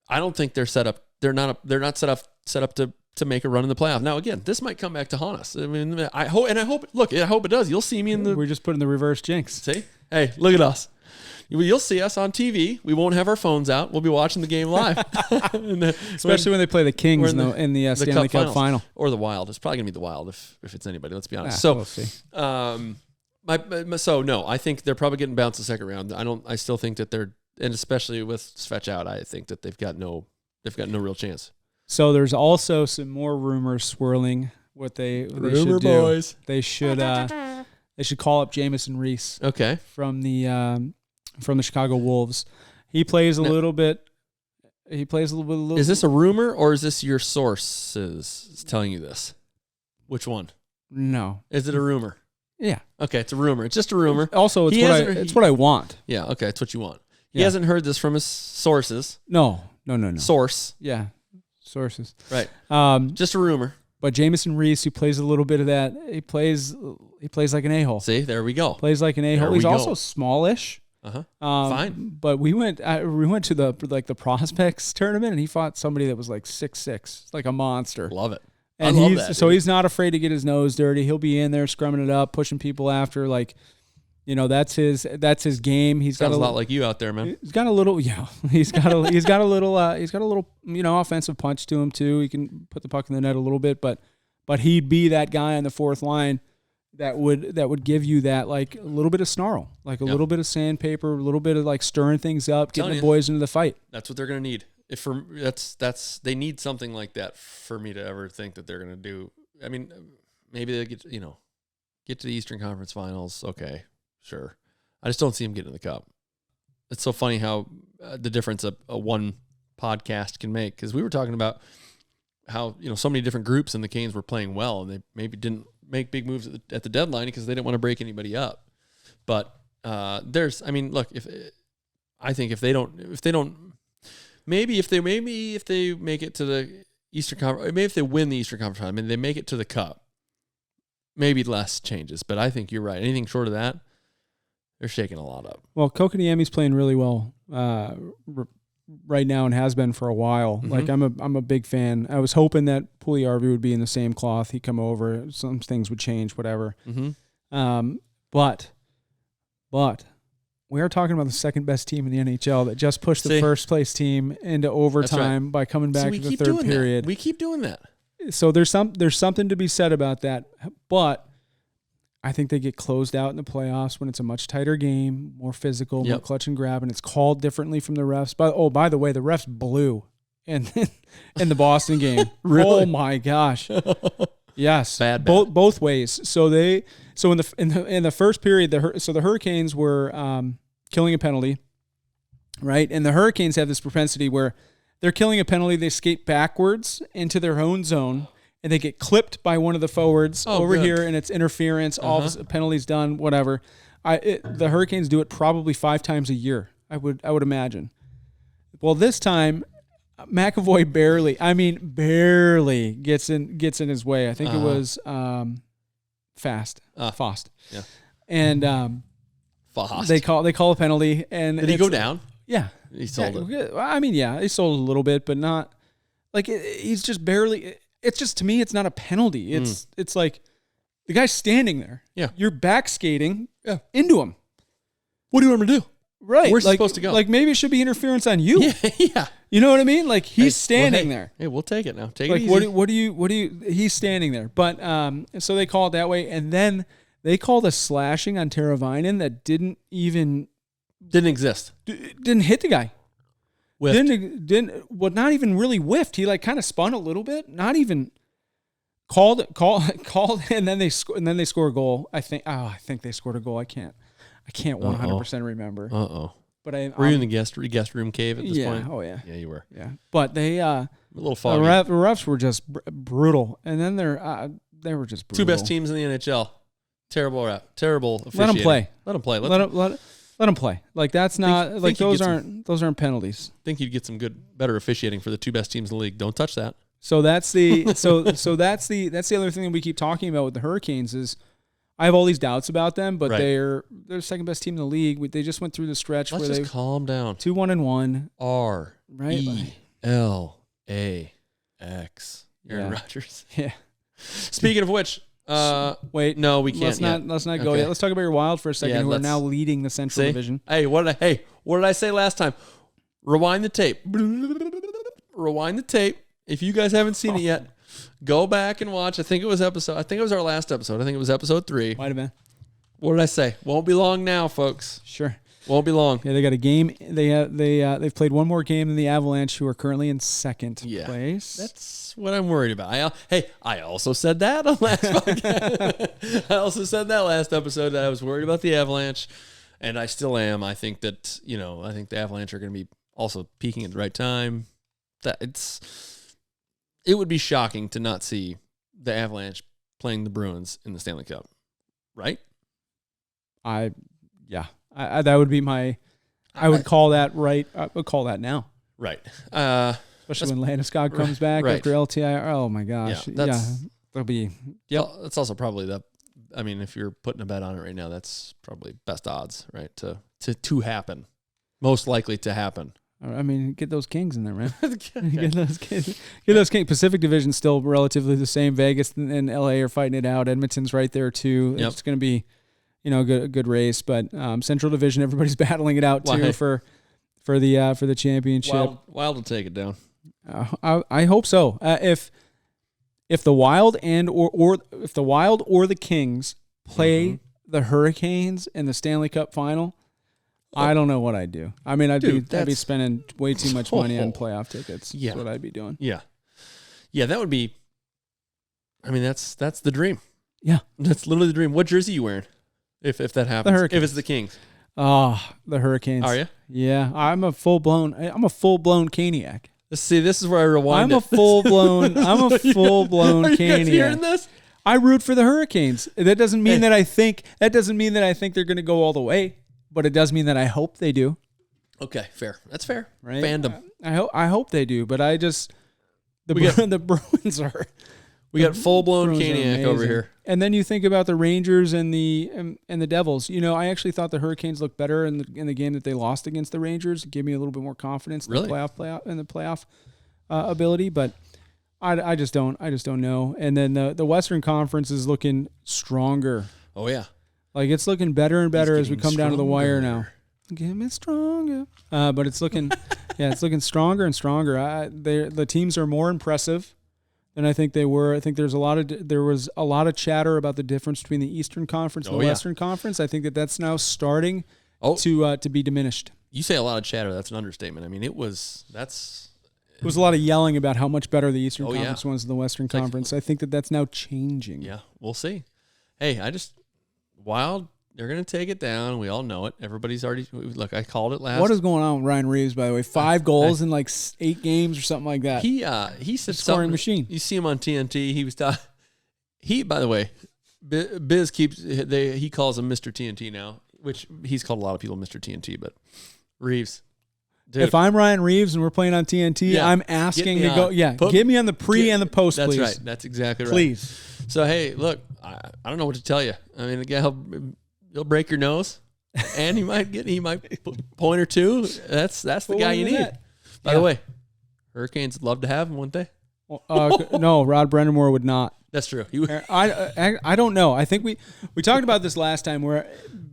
I don't think they're set up. They're not set up to make a run in the playoff. Now, again, this might come back to haunt us. I hope it does. You'll see me in the... We're just putting the reverse jinx. See? Hey, look at us. You'll see us on TV. We won't have our phones out. We'll be watching the game live. Especially when they play the Kings in the Stanley Cup final. Or the Wild. It's probably going to be the Wild if it's anybody. Let's be honest. We'll see. So no, I think they're probably getting bounced the second round. I still think that they're, and especially with Svech out, I think that they've got no real chance. So there's also some more rumors swirling. What they should do? Boys. They should call up Jamison Reese. Okay. From the Chicago Wolves. He plays a little bit. He plays a little bit. Is this a rumor or is this your sources telling you this? Which one? No. Is it a rumor? Yeah. Okay, it's a rumor. It's just a rumor. Also, it's what I want. Yeah. Okay, it's what you want. He hasn't heard this from his sources. No. Source. Yeah. Sources. Right. Just a rumor. But Jamison Reese, who plays a little bit of that, he plays like an a-hole. See, there we go. Plays like an a-hole. He's also smallish. Fine. But we went to the prospects tournament, and he fought somebody that was like 6'6", like a monster. Love it. And I love that. So he's not afraid to get his nose dirty. He'll be in there scrumming it up, pushing people after. Like, that's his game. Sounds a lot like you out there, man. He's got a little, He's got a little offensive punch to him too. He can put the puck in the net a little bit, but he'd be that guy on the fourth line that would give you that, like, a little bit of snarl, like a little bit of sandpaper, a little bit of like stirring things up, getting the boys into the fight. That's what they're gonna need. They need something like that for me to ever think that they're gonna do. I mean, maybe they get to the Eastern Conference Finals. Okay, sure. I just don't see them getting in the Cup. It's so funny how the difference a one podcast can make, because we were talking about how so many different groups in the Canes were playing well, and they maybe didn't make big moves at the deadline because they didn't want to break anybody up. But if they make it to the Eastern Conference, maybe if they win the Eastern Conference, I mean, they make it to the Cup, maybe less changes. But I think you're right. Anything short of that, they're shaking a lot up. Well, Kokoniemi's playing really well right now and has been for a while. Mm-hmm. Like, I'm a big fan. I was hoping that Puljujärvi would be in the same cloth. He'd come over. Some things would change, whatever. Mm-hmm. But we are talking about the second best team in the NHL that just pushed the first place team into overtime by coming back to the third period. We keep doing that. So there's something to be said about that. But I think they get closed out in the playoffs when it's a much tighter game, more physical, more clutch and grab, and it's called differently from the refs. By the way, the refs blew in the Boston game. Really? Oh my gosh. Yes, bad. Both ways. So in the first period, the Hurricanes were killing a penalty, right? And the Hurricanes have this propensity where they're killing a penalty, they skate backwards into their own zone, and they get clipped by one of the forwards here, and it's interference. All the penalties done, whatever. The Hurricanes do it probably 5 times a year. I would imagine. Well, this time, McAvoy barely gets in his way. I think it was Fost. Yeah. And Fost. They call a penalty. And did he go down? Yeah, he sold it. I mean, yeah, he sold a little bit, but not like he's just barely. It's just, to me, it's not a penalty. It's like the guy's standing there. Yeah, you're back skating into him. What do you want me to do? Right. Where's he supposed to go? Like, maybe it should be interference on you. Yeah. You know what I mean? Like, he's standing there. Hey, we'll take it now. Take like, it easy. What do you, he's standing there. But, so they call it that way. And then they called a slashing on Teravainen that didn't exist. Didn't hit the guy. Whiffed. Not even really whiffed. He like kind of spun a little bit, not even called, and then they score a goal. I think they scored a goal. I can't 100% remember. But were you in the guest room cave at this point? Oh yeah. Yeah, you were. Yeah. But they a little foggy. The refs were just brutal, and then they were just brutal. Two best teams in the NHL. Terrible officiating. Let them play. Let them play. Let them play. Like, that's not like those aren't penalties. Think you'd get some better officiating for the two best teams in the league. Don't touch that. So that's the that's the other thing that we keep talking about with the Hurricanes is I have all these doubts about them, but they're the second best team in the league. They just went through the stretch where they calm down. 2-1-1. RELAX. Aaron Rodgers. Yeah. Speaking of which, Wait, no, we can't. Let's not go yet. Let's talk about your Wild for a second, who are now leading the Central Division. Hey, what did I say last time? Rewind the tape. Rewind the tape. If you guys haven't seen it yet, go back and watch. I think it was our last episode. I think it was episode 3. Might have been. What did I say? Won't be long now, folks. Sure. Won't be long. Yeah, they got a game. They've played one more game than the Avalanche, who are currently in second place. That's what I'm worried about. I also said that on last podcast. I also said that last episode that I was worried about the Avalanche, and I still am. I think that I think the Avalanche are going to be also peaking at the right time. It would be shocking to not see the Avalanche playing the Bruins in the Stanley Cup, right? That would be my. I would call that right. I would call that now. Right. Especially when Landeskog comes back after LTIR. Oh my gosh. Yeah. That'll be. Yeah. That's also probably if you're putting a bet on it right now, that's probably best odds, right? To happen. Most likely to happen. I mean, get those Kings in there, man. Get those Kings. Pacific Division's still relatively the same. Vegas and LA are fighting it out. Edmonton's right there too. Yep. It's going to be, a good race. But Central Division, everybody's battling it out too for the championship. Wild will take it down. I hope so. If the Wild if the Wild or the Kings play the Hurricanes in the Stanley Cup final, I don't know what I'd do. I mean, I'd be spending way too much money on playoff tickets. Yeah. That's what I'd be doing. Yeah. Yeah, that would be, that's the dream. Yeah. That's literally the dream. What jersey are you wearing if that happens? The Hurricanes. If it's the Kings. The Hurricanes. Are you? Yeah. I'm a full-blown Caniac. See, this is where I rewind. I'm a full-blown Caniac. Are you guys hearing this? I root for the Hurricanes. That doesn't mean that I think they're going to go all the way. But it does mean that I hope they do. Okay, fair. That's fair. Right? Fandom. I hope they do, but I just the Bruins are. We got full blown Caniac over here. And then you think about the Rangers and the Devils. I actually thought the Hurricanes looked better in the game that they lost against the Rangers. It gave me a little bit more confidence in the playoff ability. But I just don't know. And then the Western Conference is looking stronger. Oh yeah. Like, it's looking better and better as we come down to the wire now. Get me stronger. But it's looking, it's looking stronger and stronger. The teams are more impressive than I think they were. I think there was a lot of chatter about the difference between the Eastern Conference and the Western Conference. I think that's now starting to be diminished. You say a lot of chatter. That's an understatement. It was a lot of yelling about how much better the Eastern Conference was than the Western Conference. I think that's now changing. Yeah, we'll see. Hey, Wild, they're going to take it down. We all know it. Everybody's already... Look, I called it last... What is going on with Ryan Reeves, by the way? 5 goals in 8 games or something like that. He said scoring machine. You see him on TNT. He was... by the way, Biz he calls him Mr. TNT now, which he's called a lot of people Mr. TNT, but Reeves... Dude. If I'm Ryan Reeves and we're playing on TNT, I'm asking to go... Get me on the pre and the post, that's please. That's right. That's exactly right. Please. So, hey, look, I don't know what to tell you. The guy, he'll break your nose, and he might point or two. That's the guy you need. By the way, Hurricanes would love to have him, wouldn't they? No, Rod Brind'Amour would not. That's true. I don't know. I think we talked about this last time where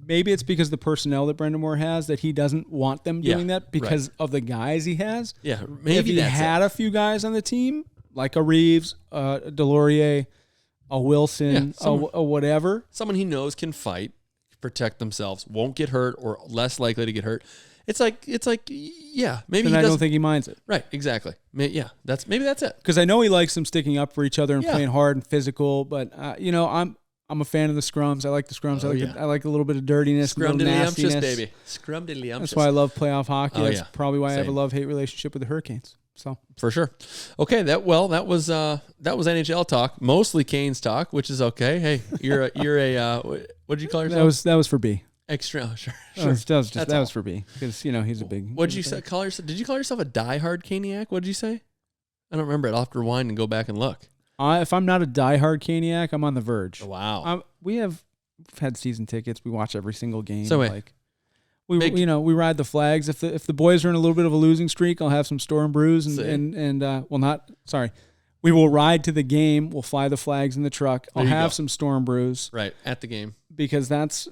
maybe it's because the personnel that Brind'Amour has that he doesn't want them doing that because of the guys he has. Yeah, maybe if he had a few guys on the team, like a Reeves, a Delorier, a Wilson, a whatever. Someone he knows can fight, protect themselves, won't get hurt, or less likely to get hurt. It's like, maybe. And I don't think he minds it. Right, exactly. Maybe that's it. Because I know he likes them sticking up for each other and playing hard and physical. But I'm a fan of the scrums. I like the scrums. I like a little bit of dirtiness, Scrum-diddly-umptious, baby. Scrum-diddly-umptious. That's why I love playoff hockey. That's probably why I have a love-hate relationship with the Hurricanes. So for sure. Okay, that was NHL talk, mostly Canes talk, which is okay. Hey, you're a what did you call yourself? That was for B. Extra, sure. That was for B because he's a big. What did you call yourself? Did you call yourself a diehard Caniac? What did you say? I don't remember it. I'll have to rewind and go back and look. If I'm not a diehard Caniac, I'm on the verge. Oh, wow. We've had season tickets. We watch every single game. So wait. We ride the flags. If the boys are in a little bit of a losing streak, I'll have some Storm Brews we We will ride to the game. We'll fly the flags in the truck. I'll There you have go. some storm brews Right. At the game. because that's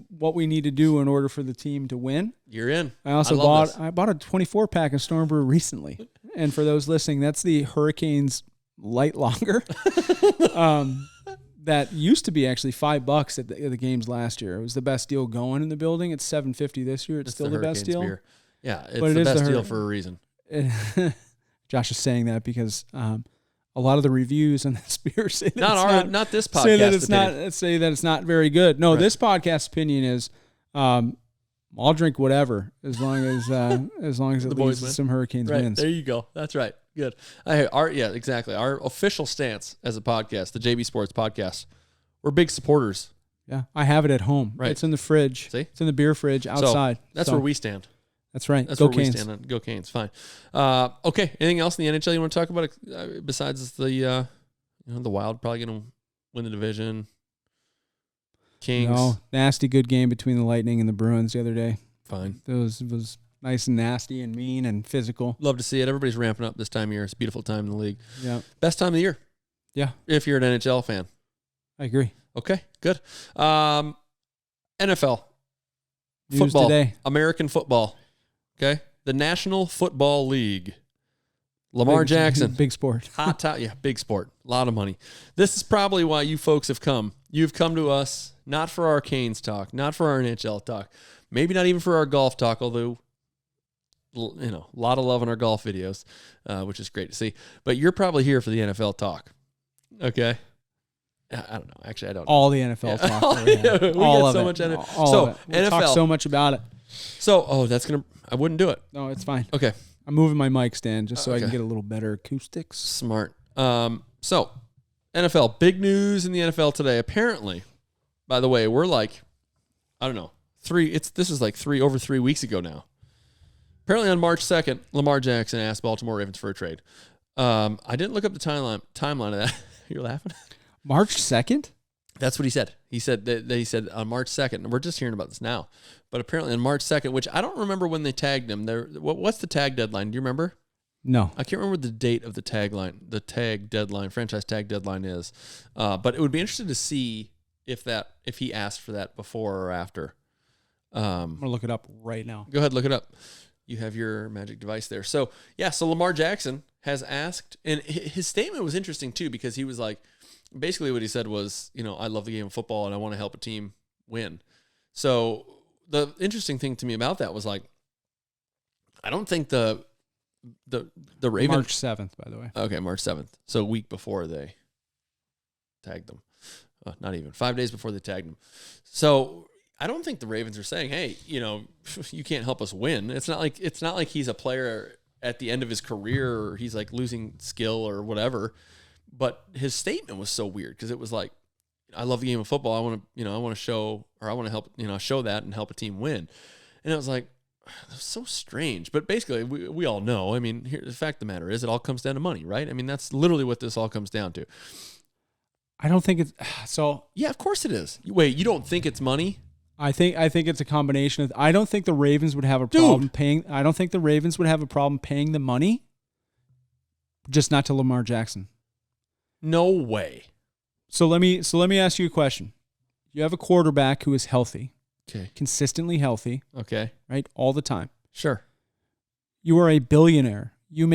what we need to do in order for the team to win. You're in. I also love this. bought a 24 pack of storm brew recently, and for those listening, that's the Hurricanes light lager. That used to be actually $5 at the games last year. It was the best deal going in the building. It's $7.50 this year. It's still the best deal. Beer. Yeah, it's But it the is the best deal for a reason. Josh is saying that because a lot of the reviews on this beer say that Not this podcast. say that it's opinion. not say that it's not very good. No, Right. this podcast opinion is I'll drink whatever as long as it The leads boys to win. some Hurricanes Right, wins. there you go. That's right. Good. Exactly. Our official stance as a podcast, the JB Sports Podcast, we're big supporters. Yeah, I have it at home. Right. It's in the fridge. See? It's in the beer fridge outside. So that's So, where we stand. That's right. That's Go where Canes. we stand on Go Canes. Fine. Okay. Anything else in the NHL you want to talk about besides the the Wild probably going to win the division? Kings. No, nasty good game between the Lightning and the Bruins the other day. Fine. It was nice and nasty and mean and physical. Love to see it. Everybody's ramping up this time of year. It's a beautiful time in the league. Yeah, Best time of the year. Yeah. If you're an NHL fan. I agree. Okay, good. NFL. News Football. today. American football. Okay? The National Football League. Lamar Jackson. Big sport. Hot top. Yeah, big sport. A lot of money. This is probably why you folks have come. You've come to us not for our Canes talk, not for our NHL talk, maybe not even for our golf talk, although, a lot of love in our golf videos, which is great to see. But you're probably here for the NFL talk. Okay? I don't know. Actually, I don't know. All the NFL talk. We get all of so it. much NFL. All So, of it. We talk NFL. so much about it. So, I wouldn't do it. No, it's fine. Okay. I'm moving my mic stand just so I can Okay. get a little better acoustics. Smart. So, NFL. Big news in the NFL today. Apparently, by the way, we're like, I don't know, this is like over 3 weeks ago now. Apparently on March 2nd, Lamar Jackson asked Baltimore Ravens for a trade. I didn't look up the timeline of that. You're laughing? March 2nd? That's what he said. He said he said on March 2nd, and we're just hearing about this now. But apparently on March 2nd, which I don't remember when they tagged him. What's the tag deadline? Do you remember? No. I can't remember the date of the franchise tag deadline is. But it would be interesting to see if he asked for that before or after. I'm going to look it up right now. Go ahead, look it up. You have your magic device there. So Lamar Jackson has asked, and his statement was interesting too, because he was like, basically what he said was, I love the game of football and I want to help a team win. So the interesting thing to me about that was like, I don't think the Ravens. March 7th, by the way. Okay, March 7th. So a week before they tagged them. Not even 5 days before they tagged him. So I don't think the Ravens are saying, "Hey, you can't help us win." It's not like he's a player at the end of his career or he's like losing skill or whatever. But his statement was so weird because it was like, "I love the game of football. I want to show help, show that and help a team win." And it was like, that's so strange. But basically, we all know. I mean, the fact of the matter is, it all comes down to money, right? I mean, that's literally what this all comes down to. I don't think it's so. Yeah, of course it is. Wait, you don't think it's money? I think it's a combination of. I don't think the Ravens would have a problem paying. I don't think the Ravens would have a problem paying the money, just not to Lamar Jackson. No way. So let me ask you a question. You have a quarterback who is healthy, Okay. consistently healthy, Okay. right, all the time. Sure. You are a billionaire. You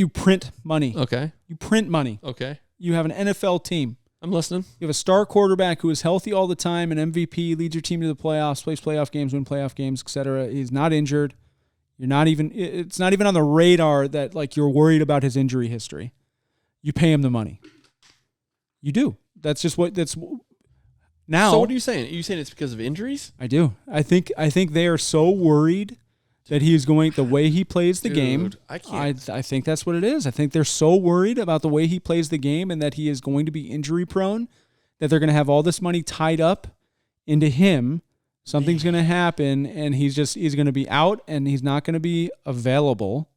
print money. Okay. You print money. Okay. You have an NFL team. I'm listening. You have a star quarterback who is healthy all the time, an MVP, leads your team to the playoffs, plays playoff games, win playoff games, etc. He's not injured. It's not even on the radar that like you're worried about his injury history. You pay him the money. You do. That's now. So what are you saying? Are you saying it's because of injuries? I do. I think they are so worried that he is going the way he plays the game. I can't. I think that's what it is. I think they're so worried about the way he plays the game and that he is going to be injury prone that they're going to have all this money tied up into him. Something's going to happen and he's going to be out and he's not going to be available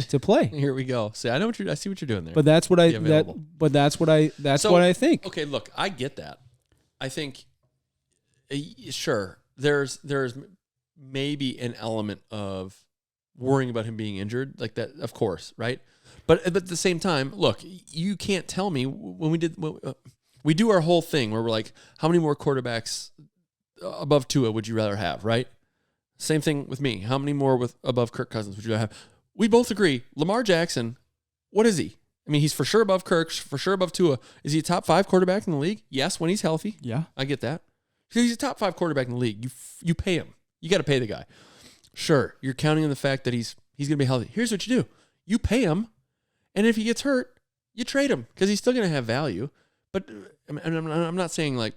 to play. Here we go. See, I see what you're doing there. But that's what I think. Okay, look, I get that. I think sure, there's maybe an element of worrying about him being injured, like that, of course, right? But at the same time, look, you can't tell me when we do our whole thing where we're like, how many more quarterbacks above Tua would you rather have, right? Same thing with me. How many more above Kirk Cousins would you rather have? We both agree. Lamar Jackson, what is he? I mean, he's for sure above Kirk, for sure above Tua. Is he a top 5 quarterback in the league? Yes, when he's healthy. Yeah. I get that. He's a top 5 quarterback in the league. You pay him. You got to pay the guy. Sure, you're counting on the fact that he's going to be healthy. Here's what you do. You pay him, and if he gets hurt, you trade him because he's still going to have value. But I'm not saying like,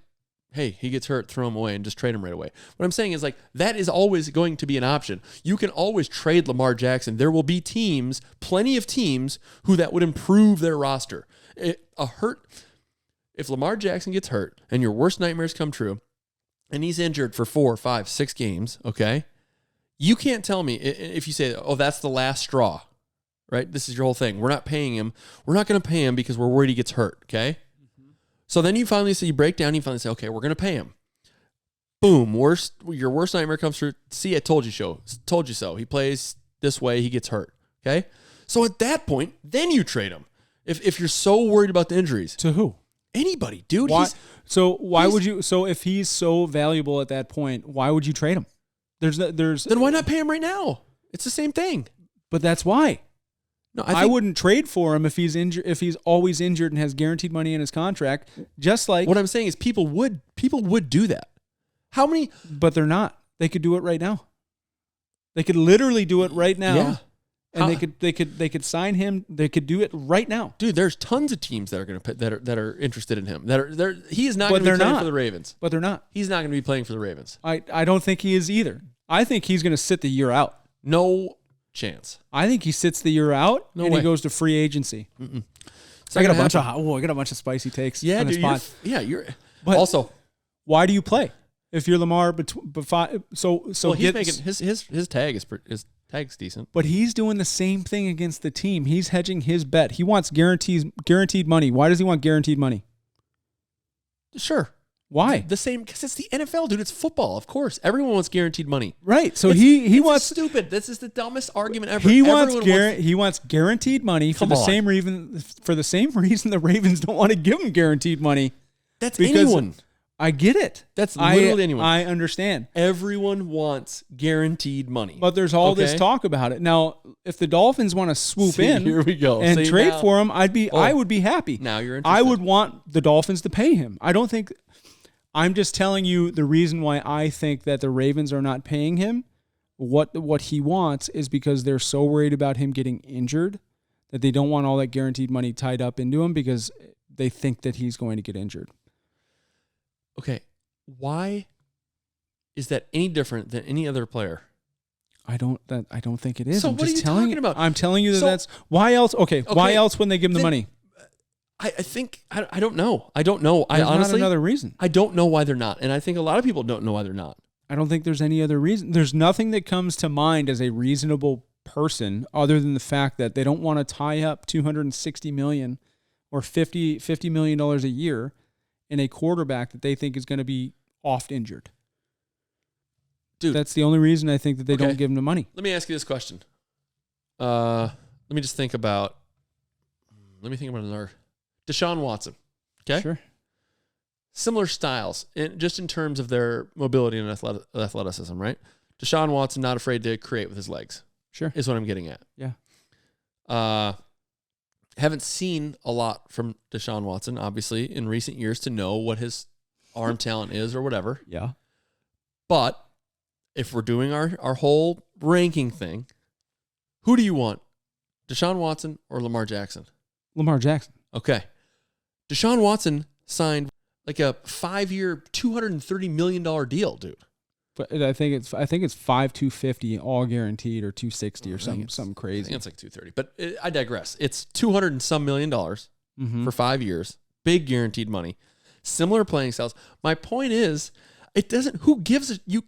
hey, he gets hurt, throw him away and just trade him right away. What I'm saying is like that is always going to be an option. You can always trade Lamar Jackson. There will be teams, plenty of teams, who that would improve their roster. If Lamar Jackson gets hurt and your worst nightmares come true and he's injured for 4, 5, 6 games, okay, you can't tell me if you say, oh, that's the last straw, right? This is your whole thing. We're not paying him. We're not going to pay him because we're worried he gets hurt, okay? So then you break down, you finally say, okay, we're going to pay him. Boom, your worst nightmare comes through. See, I told you so. He plays this way, he gets hurt. Okay? So at that point, then you trade him. If you're so worried about the injuries. To who? Anybody, dude. Why? So if he's so valuable at that point, why would you trade him? Then why not pay him right now? It's the same thing. But that's why. No, I wouldn't trade for him if he's injured, if he's always injured and has guaranteed money in his contract. Just like what I'm saying is people would do that. How many? But they're not. They could do it right now. They could literally do it right now. Yeah. And they could sign him. They could do it right now. Dude, there's tons of teams that are going to that are interested in him. He is not going to be playing for the Ravens. But they're not. He's not going to be playing for the Ravens. I don't think he is either. I think he's going to sit the year out. No chance. I think he sits the year out and he goes to free agency. I got a bunch of spicy takes. Yeah, dude. But also, why do you play if you're Lamar? He's making his tag is tag's decent. But he's doing the same thing against the team. He's hedging his bet. He wants guaranteed money. Why does he want guaranteed money? Sure. Why? The same, because it's the NFL, dude. It's football. Of course. Everyone wants guaranteed money. Right. So he wants stupid. This is the dumbest argument ever. He wants guaranteed money for the same reason the Ravens don't want to give him guaranteed money. That's anyone. I get it. That's literally anyone. I understand. Everyone wants guaranteed money. But there's all this talk about it. Now, if the Dolphins want to swoop in here we go. and trade for him, I would be happy. Now you're interested. I would want the Dolphins to pay him. I'm just telling you the reason why I think that the Ravens are not paying him. What he wants is because they're so worried about him getting injured that they don't want all that guaranteed money tied up into him because they think that he's going to get injured. Okay, why is that any different than any other player? I don't think it is. So what are you talking about? I'm telling you that's why else. Okay, why else wouldn't they give him the money? I think I don't know. I don't know. There's honestly, not another reason. I don't know why they're not, and I think a lot of people don't know why they're not. I don't think there's any other reason. There's nothing that comes to mind as a reasonable person other than the fact that they don't want to tie up $260 million or $50 million a year in a quarterback that they think is going to be oft injured. Dude, that's the only reason I think that they don't give him the money. Let me ask you this question. Let me think about another. Deshaun Watson. Okay. Sure. Similar styles, just in terms of their mobility and athleticism, right? Deshaun Watson not afraid to create with his legs. Sure. Is what I'm getting at. Yeah. Haven't seen a lot from Deshaun Watson, obviously, in recent years to know what his arm talent is or whatever. Yeah. But if we're doing our whole ranking thing, who do you want? Deshaun Watson or Lamar Jackson? Lamar Jackson. Okay. Deshaun Watson signed like a 5-year, $230 million deal, dude. But I think it's $5,250 all guaranteed or $260 or something crazy. I think it's like $230, but I digress. It's $200 and some million for 5 years, big guaranteed money, similar playing styles. My point is, it doesn't. Who gives you?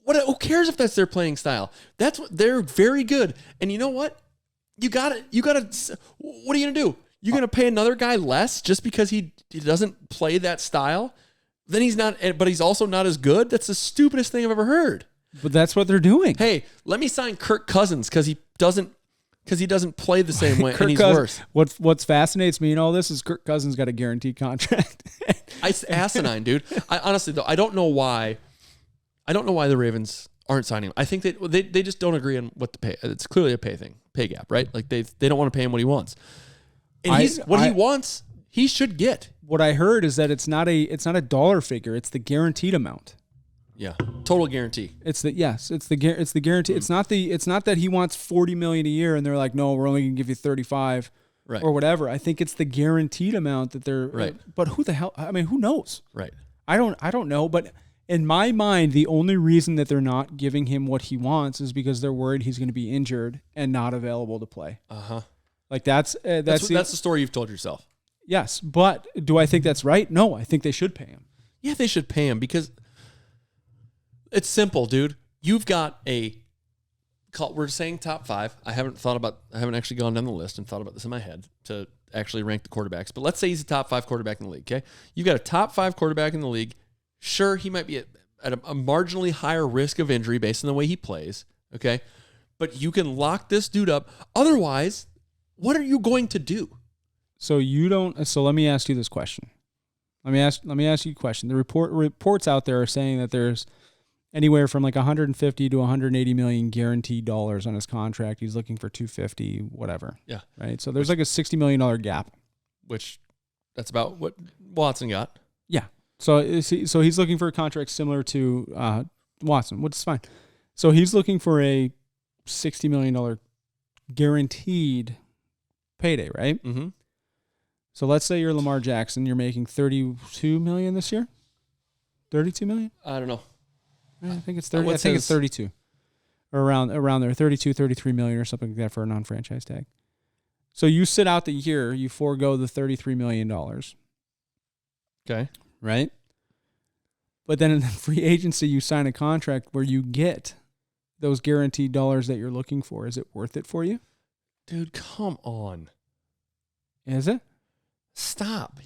Who cares if that's their playing style? That's what they're very good. And you know what? You got it. What are you gonna do? You're gonna pay another guy less just because he doesn't play that style? Then he's not, but he's also not as good. That's the stupidest thing I've ever heard. But that's what they're doing. Hey, let me sign Kirk Cousins because because he doesn't play the same way, Kirk and he's Cousins, worse. What fascinates me in all this is Kirk Cousins got a guaranteed contract. It's asinine, dude. I honestly though, I don't know why the Ravens aren't signing him. I think they just don't agree on what to pay. It's clearly a pay gap, right? Like they don't want to pay him what he wants. And he wants, he should get. What I heard is that it's not a dollar figure, it's the guaranteed amount. Yeah, total guarantee. It's the guarantee. It's not that he wants $40 million a year and they're like, no, we're only gonna give you 35 right. or whatever. I think it's the guaranteed amount that they're right. But who the hell? I mean, who knows? Right. I don't know. But in my mind, the only reason that they're not giving him what he wants is because they're worried he's going to be injured and not available to play. Like that's the story you've told yourself. Yes, but do I think that's right? No, I think they should pay him. Yeah, they should pay him because it's simple, dude. You've got we're saying top 5. I haven't actually gone down the list and thought about this in my head to actually rank the quarterbacks. But let's say he's a top 5 quarterback in the league, okay? You've got a top 5 quarterback in the league. Sure, he might be at a marginally higher risk of injury based on the way he plays, okay? But you can lock this dude up. Otherwise, what are you going to do? So let me ask you this question. Let me ask you a question. The reports out there are saying that there's anywhere from like 150 to 180 million guaranteed dollars on his contract. He's looking for 250, whatever. Yeah. Right. So there's like a $60 million gap. Which that's about what Watson got. Yeah. So he's looking for a contract similar to Watson, which is fine. So he's looking for a $60 million guaranteed payday, right? Mm-hmm. So let's say you're Lamar Jackson, you're making $32 million this year. $32 million? I don't know. I think it's 30. I think it's 32, or around there, 32, 33 million or something like that for a non-franchise tag. So you sit out the year, you forego the $33 million. Okay. Right? But then in the free agency, you sign a contract where you get those guaranteed dollars that you're looking for. Is it worth it for you? Dude, come on. Is it? Stop.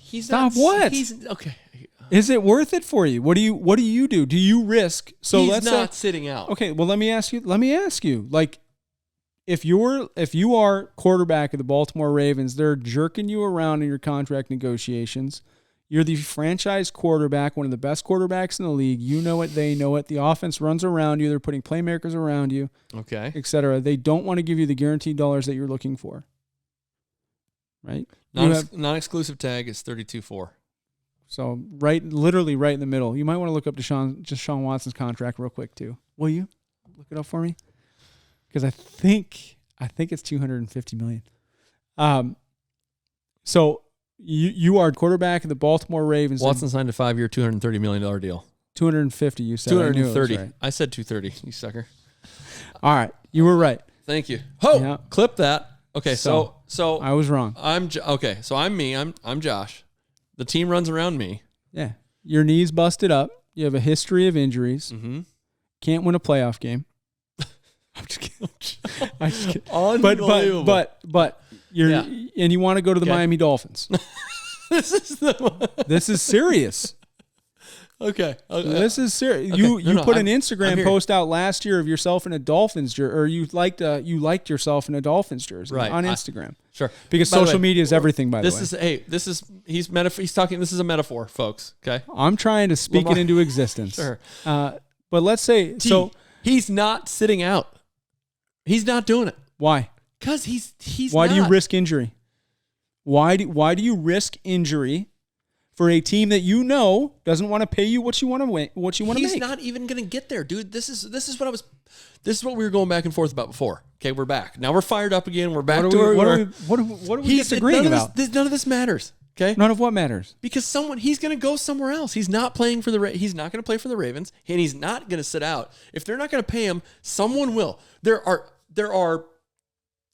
What? He's okay. Is it worth it for you? What do you do? Do you risk? So he's not sitting out. Okay, well let me ask you. Like, if you are quarterback of the Baltimore Ravens, they're jerking you around in your contract negotiations. You're the franchise quarterback, one of the best quarterbacks in the league. You know it, they know it. The offense runs around you. They're putting playmakers around you, okay, etc. They don't want to give you the guaranteed dollars that you're looking for. Right? Non-exclusive tag is 32.4. So literally right in the middle. You might want to look up Deshaun Watson's contract real quick too. Will you look it up for me? Because I think it's $250 million. So you are quarterback of the Baltimore Ravens. Watson signed a 5-year, $230 million deal. 250. You said 230. Right. I said 230. You sucker. All right, you were right. Thank you. Oh, yeah. Clip that. Okay, so I was wrong. Okay, so I'm me. I'm Josh. The team runs around me. Yeah, your knee's busted up. You have a history of injuries. Mm-hmm. Can't win a playoff game. I'm just kidding. Unbelievable. But and you want to go to the Miami Dolphins. This is serious. Okay. This is serious. Okay. You put an Instagram post out last year of yourself in a Dolphins jersey, or you liked yourself in a Dolphins jersey on Instagram. Sure. Because social media is everything, by the way. He's talking, this is a metaphor, folks. Okay. I'm trying to speak it into existence. Sure. But let's say, he's not sitting out. He's not doing it. Why? Because he's Why not. do you risk injury? Why do you risk injury for a team that you know doesn't want to pay you what you want to make? He's not even going to get there, dude. This is what we were going back and forth about before. Okay, we're back. Now we're fired up again. We're back to where we were. What are we disagreeing about? None of this matters. Okay, none of what matters, because he's going to go somewhere else. He's not playing for he's not going to play for the Ravens, and he's not going to sit out. If they're not going to pay him, someone will. There are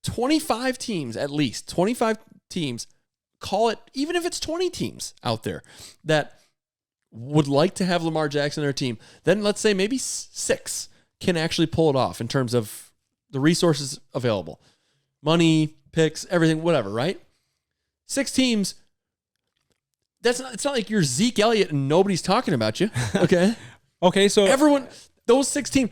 25 teams, at least 25 teams. Call it, even if it's 20 teams out there that would like to have Lamar Jackson on their team, then let's say maybe 6 can actually pull it off in terms of the resources available. Money, picks, everything, whatever, right? 6 teams. It's not like you're Zeke Elliott and nobody's talking about you. Okay. Okay. So those 6 teams,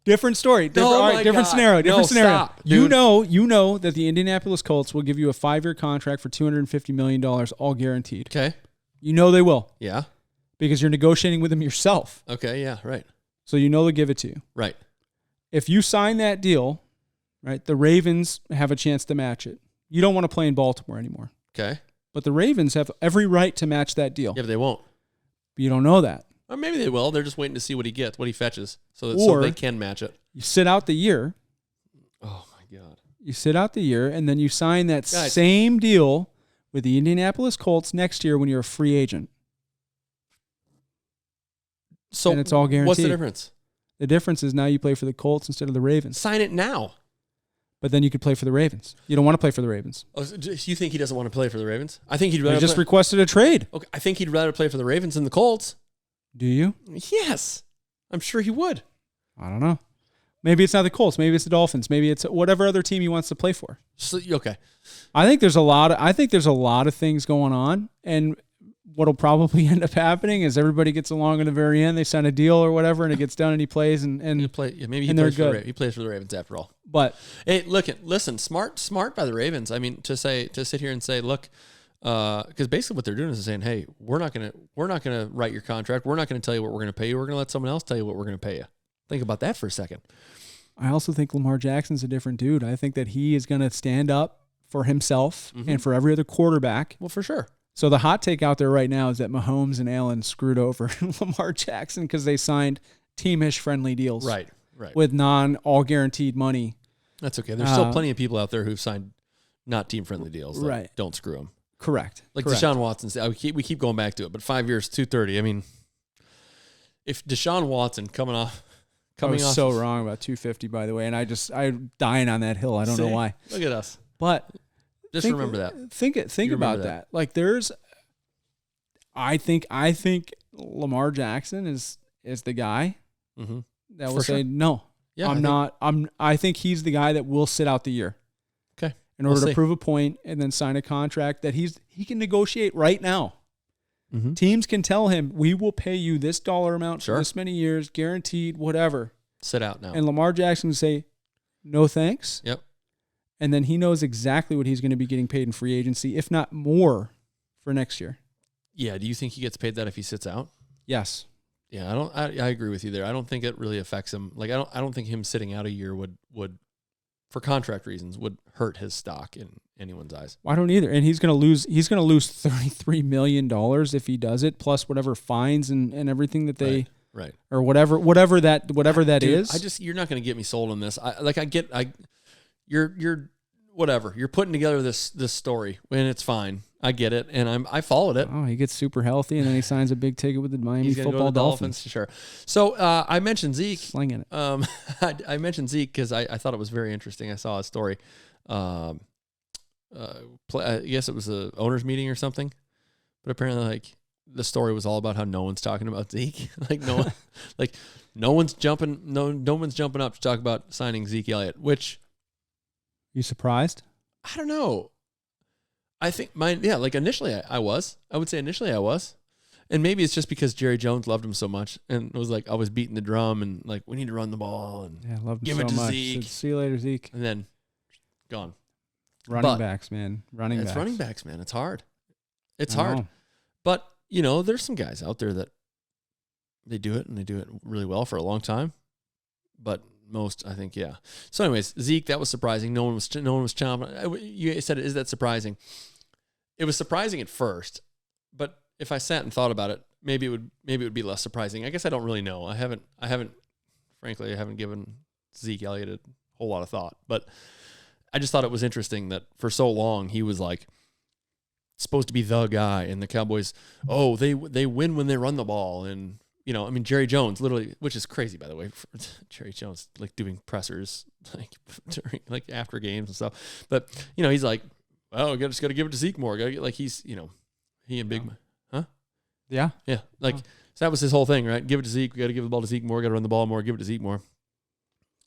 Different story. Different, Oh all my right, different God. scenario. Different No, scenario. stop, dude. You know that the Indianapolis Colts will give you a 5-year contract for $250 million, all guaranteed. Okay. You know they will Yeah. because you're negotiating with them yourself. Okay. Yeah. Right. So you know they'll give it to you. Right. If you sign that deal, right, the Ravens have a chance to match it. You don't want to play in Baltimore anymore. Okay. But the Ravens have every right to match that deal. Yeah, but they won't. But you don't know that. Or maybe they will. They're just waiting to see what he gets, what he fetches, so Or- they can match it. You sit out the year. Oh my God. You sit out the year, and then you sign that Guys. same deal with the Indianapolis Colts next year when you're a free agent. So And it's all guaranteed. What's the difference? The difference is now you play for the Colts instead of the Ravens. Sign it now. But then you could play for the Ravens. You don't want to play for the Ravens. Oh, so you think he doesn't want to play for the Ravens? I think he'd You rather just play. requested a trade. Okay, I think he'd rather play for the Ravens than the Colts. Do you? Yes, I'm sure he would. I don't know. Maybe it's not the Colts. Maybe it's the Dolphins. Maybe it's whatever other team he wants to play for. So, okay. I think there's a lot of things going on, and what'll probably end up happening is everybody gets along in the very end. They sign a deal or whatever, and it gets done, and he plays, He and play, yeah, maybe he and they're plays for good. he plays for the Ravens after all. but Hey, listen, smart by the Ravens. I mean, to sit here and say, look, because basically what they're doing is saying, hey, we're not gonna write your contract. We're not gonna tell you what we're gonna pay you. We're gonna let someone else tell you what we're gonna pay you. Think about that for a second. I also think Lamar Jackson's a different dude. I think that he is going to stand up for himself and for every other quarterback. Well, for sure. So the hot take out there right now is that Mahomes and Allen screwed over Lamar Jackson because they signed teamish friendly deals, Right. with all guaranteed money. That's okay. There's still plenty of people out there who've signed not team friendly deals. That Right. Don't screw them. Correct. Like Correct. Deshaun Watson said, we keep going back to it, but 5 years, 230. I mean, if Deshaun Watson coming off. I was so wrong about 250, by the way, and I'm dying on that hill. I don't know why. Look at us. But Just remember that. Think about that. Like I think Lamar Jackson is the guy Mm-hmm. that will For say sure. no. Yeah, I think he's the guy that will sit out the year. Okay. In We'll order to see. prove a point and then sign a contract that he can negotiate right now. Mm-hmm. Teams can tell him, we will pay you this dollar amount Sure. for this many years, guaranteed, whatever. Sit out now. And Lamar Jackson can say, no thanks. Yep. And then he knows exactly what he's going to be getting paid in free agency, if not more, for next year. Yeah. Do you think he gets paid that if he sits out? Yes. Yeah, I agree with you there. I don't think it really affects him. Like I don't think him sitting out a year would for contract reasons would hurt his stock in anyone's eyes. I don't either. And he's going to lose $33 million if he does it, plus whatever fines and everything that they Right. or whatever that Dude, is. you're not going to get me sold on this. You're whatever. You're putting together this story and it's fine. I get it, and I followed it. Oh, he gets super healthy, and then he signs a big ticket with the Miami He's gonna Football go to the Dolphins. Sure. So I mentioned Zeke. Slinging it. I mentioned Zeke because I thought it was very interesting. I saw a story. I guess it was a owners meeting or something, but apparently like the story was all about how no one's talking about Zeke. No one's jumping up to talk about signing Zeke Elliott. Which You surprised? I don't know. I think initially I was. I would say initially I was. And maybe it's just because Jerry Jones loved him so much and it was like I was beating the drum and like we need to run the ball and Yeah, loved him give so it to much. Zeke. Said, see you later, Zeke. And then gone. Running backs, man. Running It's backs. running backs, man. It's hard. It's I hard. know. But, there's some guys out there that they do it and they do it really well for a long time. But most, I think, yeah. So anyways, Zeke, that was surprising. No one was chomping. You said, is that surprising? It was surprising at first, but if I sat and thought about it, maybe it would be less surprising. I guess I don't really know. I haven't given Zeke Elliott a whole lot of thought, but I just thought it was interesting that for so long he was like supposed to be the guy, and the Cowboys, they win when they run the ball, and Jerry Jones literally, which is crazy by the way, for Jerry Jones like doing pressers like during like after games and stuff, but he's like, well, we just got to give it to Zeke more. Like he's he and Big, huh? Yeah. Yeah, so that was his whole thing, right? Give it to Zeke. We got to give the ball to Zeke more. Got to run the ball more. Give it to Zeke more.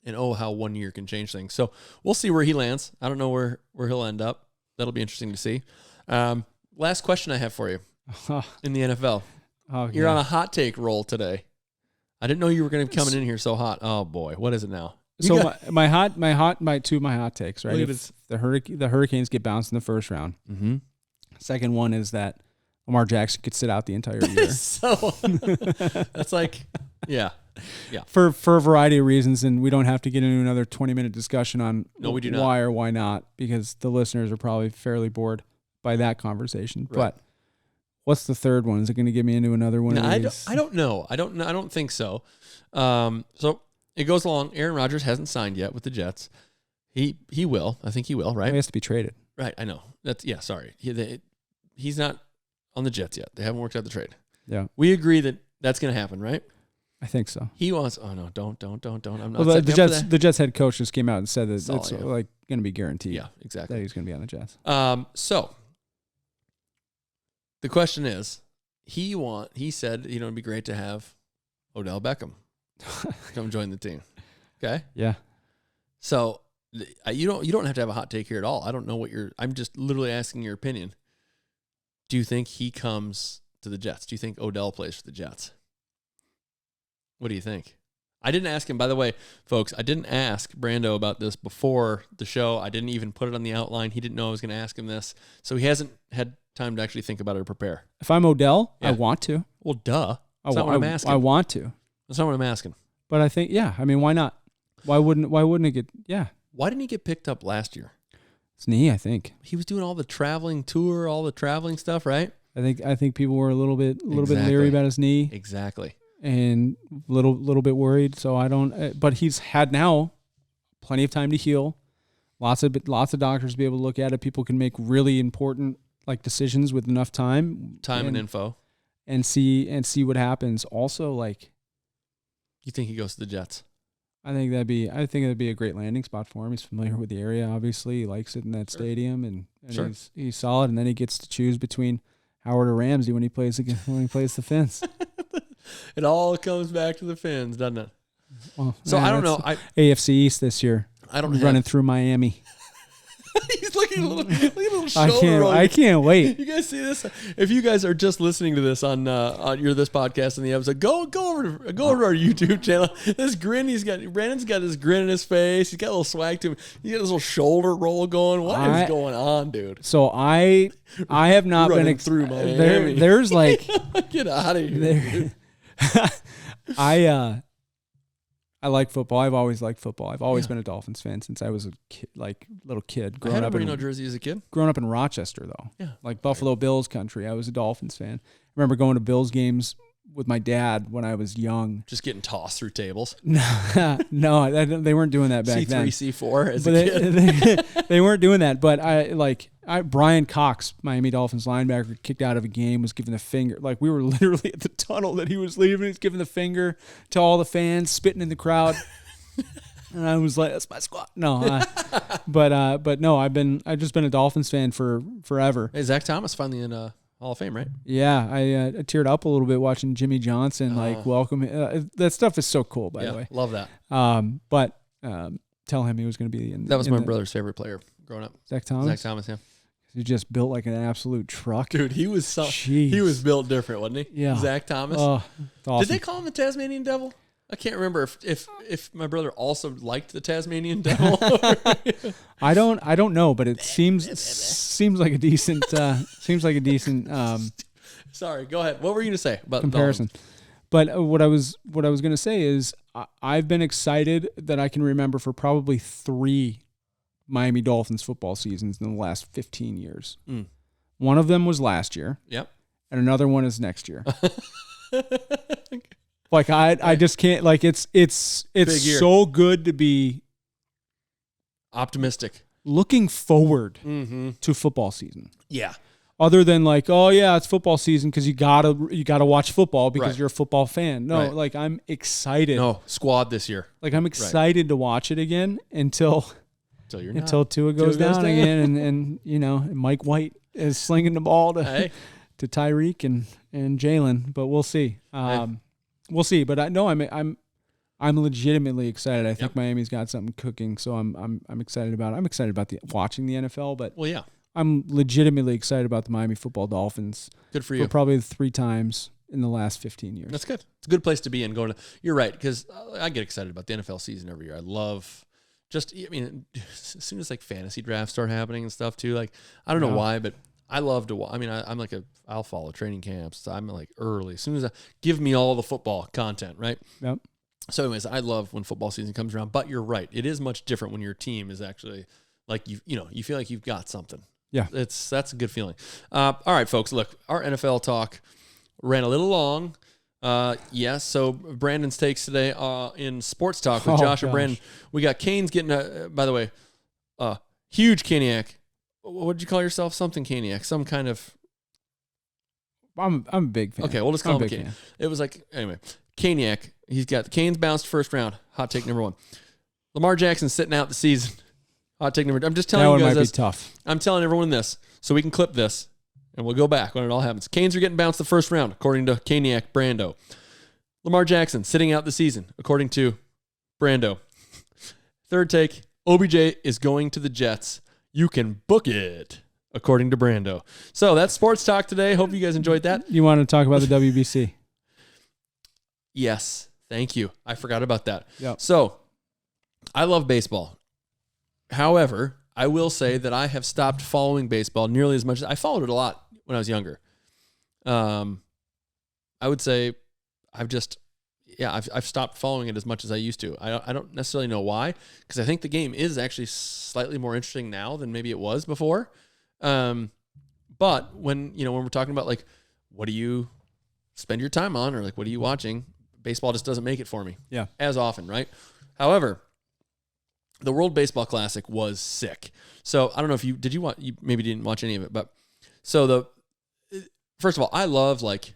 And how 1 year can change things. So we'll see where he lands. I don't know where he'll end up. That'll be interesting to see. Last question I have for you in the NFL. Oh, You're on a hot take roll today. I didn't know you were going to be coming in here so hot. Oh boy, what is it now? So two of my hot takes, right? If the Hurricanes get bounced in the first round. Mm-hmm. Second one is that Lamar Jackson could sit out the entire year. So that's like, yeah. For a variety of reasons, and we don't have to get into another 20-minute discussion on we do not. Why or why not, because the listeners are probably fairly bored by that conversation. Right. But what's the third one? Is it going to get me into another one of these? I don't know. I don't think so. So it goes along. Aaron Rodgers hasn't signed yet with the Jets. He will. I think he will, right? He has to be traded. Right, I know. Sorry. He's not on the Jets yet. They haven't worked out the trade. Yeah. We agree that that's going to happen, right? I think so. He wants. Oh no! Don't. I'm not. Well, the Jets head coach just came out and said that it's like going to be guaranteed. Yeah, exactly. That he's going to be on the Jets. So the question is, he said, it'd be great to have Odell Beckham come join the team. Okay. Yeah. So you don't have to have a hot take here at all. I don't know I'm just literally asking your opinion. Do you think he comes to the Jets? Do you think Odell plays for the Jets? What do you think? I didn't ask him, by the way, folks. I didn't ask Brando about this before the show. I didn't even put it on the outline. He didn't know I was going to ask him this. So he hasn't had time to actually think about it or prepare. If I'm Odell, I want to. Well, duh. That's not what I'm asking. I want to. That's not what I'm asking. But I think, why not? Why wouldn't it get, Why didn't he get picked up last year? His knee, I think. He was doing all the traveling tour, all the traveling stuff, right? I think people were a little bit leery about his knee. Exactly. And little bit worried. So I don't. But he's had now plenty of time to heal. Lots of doctors to be able to look at it. People can make really important decisions with enough time and info, and see what happens. Also, you think he goes to the Jets? I think that'd be a great landing spot for him. He's familiar with the area. Obviously, he likes it in that stadium, and sure. he's solid. And then he gets to choose between Howard or Ramsey when he plays the Fins. It all comes back to the Fins, doesn't it? Well, so I don't know. AFC East this year. I don't running through Miami. He's looking a little shoulder roll. I can't wait. You guys see this? If you guys are just listening to this on this podcast and the episode, go over to our YouTube channel. This grin Brandon's got this grin in his face. He's got a little swag to him. He got this little shoulder roll going. What is going on, dude? So I have not been through Miami. There's get out of here. I like football. I've always liked football. I've always been a Dolphins fan since I was a kid, little kid. I had a Reno jersey as a kid. Growing up in Rochester, though. Yeah. Buffalo Bills country. I was a Dolphins fan. I remember going to Bills games with my dad when I was young. Just getting tossed through tables. No, they weren't doing that back then. C3, C4 as a kid. They weren't doing that. But Brian Cox, Miami Dolphins linebacker, kicked out of a game, was giving the finger. We were literally at the tunnel that he was leaving. He's giving the finger to all the fans, spitting in the crowd. And I was like, "That's my squad." No, but no, I've just been a Dolphins fan for forever. Hey, Zach Thomas finally in Hall of Fame, right? Yeah, I teared up a little bit watching Jimmy Johnson welcome. That stuff is so cool, by the way. Love that. But tell him he was going to be in. That was my brother's favorite player growing up. Zach Thomas. Zach Thomas, yeah. He just built like an absolute truck, dude. He was he was built different, wasn't he? Yeah. Zach Thomas. Oh, awesome. Did they call him the Tasmanian Devil? I can't remember if my brother also liked the Tasmanian Devil. I don't know, but it seems like a decent Sorry, go ahead. What were you going to say about comparison? But what I was going to say is I've been excited that I can remember for probably 3 Miami Dolphins football seasons in the last 15 years. Mm. One of them was last year. Yep. And another one is next year. I just can't, it's so good to be optimistic, looking forward to football season. Yeah. Other than it's football season because you gotta watch football because you're a football fan. No, I'm excited. No, squad this year. I'm excited to watch it again until Tua goes down again and Mike White is slinging the ball to Tyreek and Jalen. But we'll see. We'll see. But I'm legitimately excited. I think Miami's got something cooking, so I'm excited about it. I'm excited about watching the NFL, but I'm legitimately excited about the Miami Football Dolphins. Good for you. For probably 3 times in the last 15 years. That's good. It's a good place to be in. You're right, because I get excited about the NFL season every year. I love as soon as like fantasy drafts start happening and stuff too. Like I don't know why, but I love to watch. I mean, I'll follow training camps. I'm like early. As soon as give me all the football content, right? Yep. So anyways, I love when football season comes around, but you're right. It is much different when your team is actually like you feel like you've got something. Yeah. That's a good feeling. All right, folks, look, our NFL talk ran a little long. Yes. So Brandon's takes today, in sports talk with Josh and Brandon, we got Canes getting by the way, huge Caniac. What did you call yourself? Something Caniac, some kind of, I'm a big fan. Okay, we'll just call him a Caniac. It was like, anyway, Caniac. He's got the Canes bounced first round. Hot take number 1. Lamar Jackson sitting out the season. Hot take number 2. I'm just telling you guys might this. Be tough. I'm telling everyone this so we can clip this and we'll go back when it all happens. Canes are getting bounced the first round, according to Caniac Brando. Lamar Jackson sitting out the season, according to Brando. Third take, OBJ is going to the Jets. You can book it, according to Brando. So that's sports talk today. Hope you guys enjoyed that. You want to talk about the WBC? Yes. Thank you. I forgot about that. Yep. So I love baseball. However, I will say that I have stopped following baseball nearly as much as I followed it a lot when I was younger. I would say I've stopped following it as much as I used to. I don't necessarily know why, because I think the game is actually slightly more interesting now than maybe it was before. But when we're talking about like, what do you spend your time on, or like, what are you watching? Baseball just doesn't make it for me. Yeah. As often, right? However, the World Baseball Classic was sick. So I don't know if you maybe didn't watch any of it, but so first of all, I love like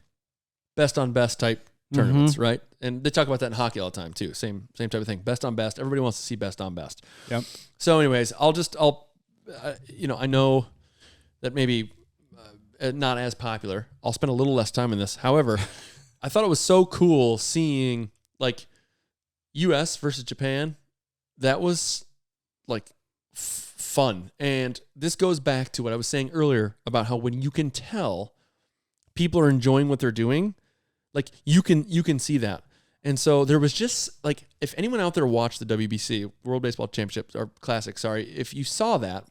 best on best type tournaments, right? And they talk about that in hockey all the time too. Same type of thing. Best on best. Everybody wants to see best on best. Yep. So anyways, I know that maybe not as popular. I'll spend a little less time in this. However, I thought it was so cool seeing like U.S. versus Japan. That was like fun. And this goes back to what I was saying earlier about how when you can tell people are enjoying what they're doing, like you can see that. And so there was just like, if anyone out there watched the WBC, World Baseball Championship, or Classic, if you saw that,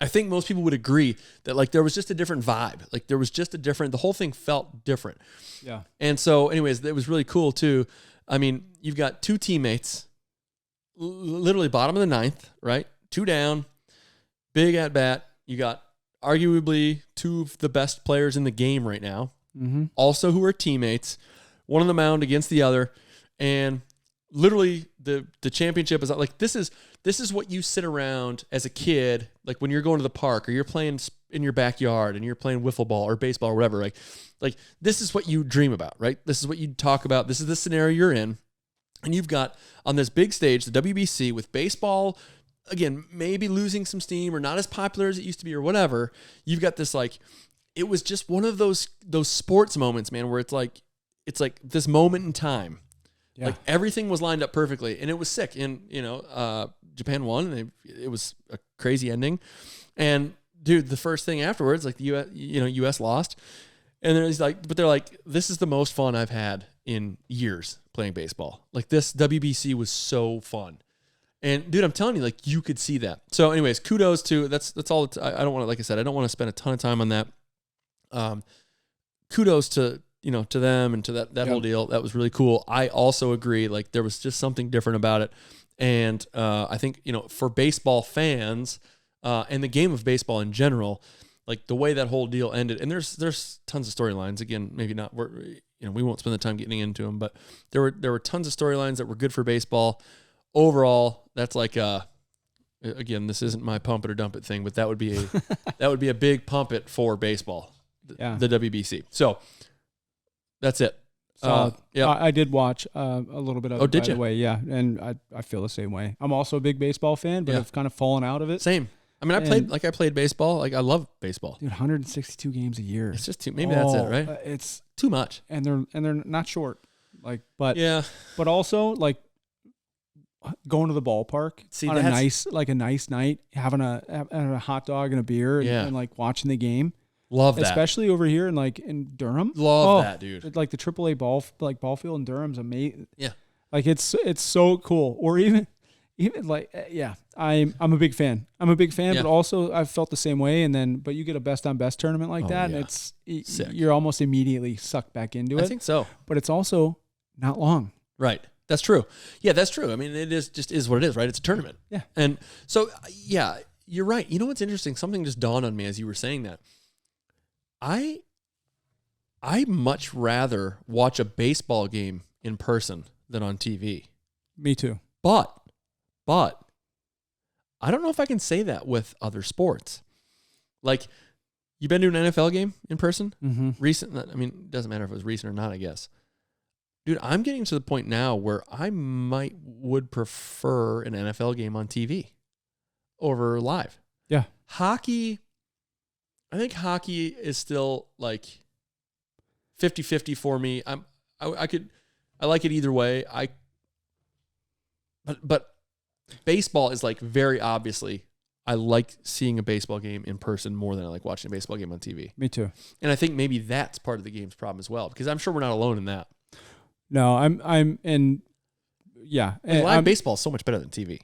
I think most people would agree that like there was just a different vibe. Like there was just the whole thing felt different. Yeah. And so anyways, it was really cool too. I mean, you've got two teammates, literally bottom of the ninth, right? 2 down, big at bat. You got arguably 2 of the best players in the game right now, also who are teammates, one on the mound against the other. And literally the championship is like, this is what you sit around as a kid, like when you're going to the park or you're playing in your backyard and you're playing wiffle ball or baseball or whatever. Like this is what you dream about, right? This is what you talk about. This is the scenario you're in. And you've got on this big stage, the WBC, with baseball, again, maybe losing some steam or not as popular as it used to be or whatever. You've got this like, it was just one of those sports moments, man, where it's like this moment in time. Yeah. Like everything was lined up perfectly and it was sick. And, Japan won and it was a crazy ending. And dude, the first thing afterwards, like the US lost. And they're like, this is the most fun I've had in years playing baseball. Like this WBC was so fun. And dude, I'm telling you, like you could see that. So anyways, kudos to, that's all. I don't want to, like I said, I don't want to spend a ton of time on that. Kudos to, to them and to that whole deal. That was really cool. I also agree. Like there was just something different about it. And I think, for baseball fans and the game of baseball in general, like the way that whole deal ended, and there's tons of storylines. Again, maybe not. We won't spend the time getting into them, but there were tons of storylines that were good for baseball. Overall, that's like again, this isn't my pump it or dump it thing, but that would be a big pump it for baseball. The WBC. So that's it. Yeah, I did watch a little bit of it. Did you? By the way, yeah, and I feel the same way. I'm also a big baseball fan, but I've kind of fallen out of it. Same. I mean, I played baseball. Like I love baseball. Dude, 162 games a year. It's just too. Maybe that's it, right? It's too much. And they're not short. Like, but yeah. But also like going to the ballpark on a nice night, having a hot dog and a beer, and like watching the game. Love that. Especially over here in Durham. Love that, dude. Like the AAA ball field in Durham's amazing. Yeah. Like it's so cool. Or even like I'm a big fan. But also I've felt the same way. But you get a best on best tournament like that, and you're almost immediately sucked back into it. I think so. But it's also not long. Right. That's true. Yeah, that's true. I mean, it is what it is, right? It's a tournament. Yeah. And so, yeah, you're right. You know what's interesting? Something just dawned on me as you were saying that. I much rather watch a baseball game in person than on TV. Me too. But I don't know if I can say that with other sports. Like, you been to an NFL game in person? Mm-hmm. Recent? I mean, it doesn't matter if it was recent or not, I guess. Dude, I'm getting to the point now where I would prefer an NFL game on TV over live. Yeah. Hockey, I think hockey is still like 50-50 for me. I like it either way. But baseball is like very obviously, I like seeing a baseball game in person more than I like watching a baseball game on TV. Me too. And I think maybe that's part of the game's problem as well, because I'm sure we're not alone in that. No, live baseball is so much better than TV.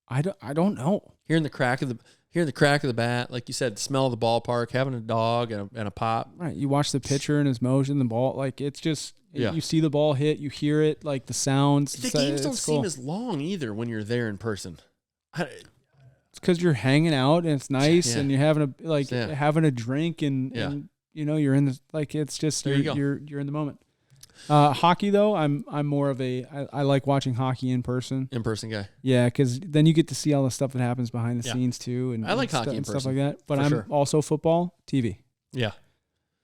I don't know. Hearing the crack of the bat, like you said, the smell of the ballpark, having a dog and a pop. Right. You watch the pitcher and his motion, the ball, like it's just you see the ball hit, you hear it, like the sounds. The games don't seem as long either when you're there in person. It's because you're hanging out and it's nice and you're having a drink and you're in the it's just you're in the moment. Hockey though, I'm more of I like watching hockey in person. In person guy. Yeah, because then you get to see all the stuff that happens behind the scenes too, and I like hockey in stuff person, like that. But I'm also football, TV. Yeah,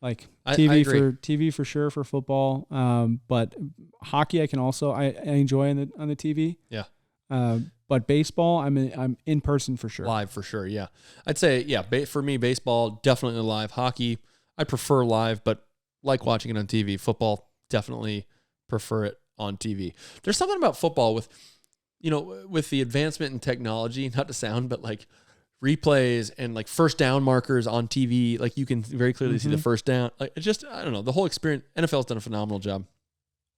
like I TV for sure for football. But hockey I can also I enjoy on the TV. Yeah. But baseball I'm in person for sure. Live for sure. Yeah, I'd say for me baseball definitely live. Hockey I prefer live, but like watching it on TV. Football. Definitely prefer it on TV. There's something about football with the advancement in technology, not to sound, but like replays and like first down markers on TV, like you can very clearly see the first down. Like it just, I don't know, the whole experience. NFL's done a phenomenal job.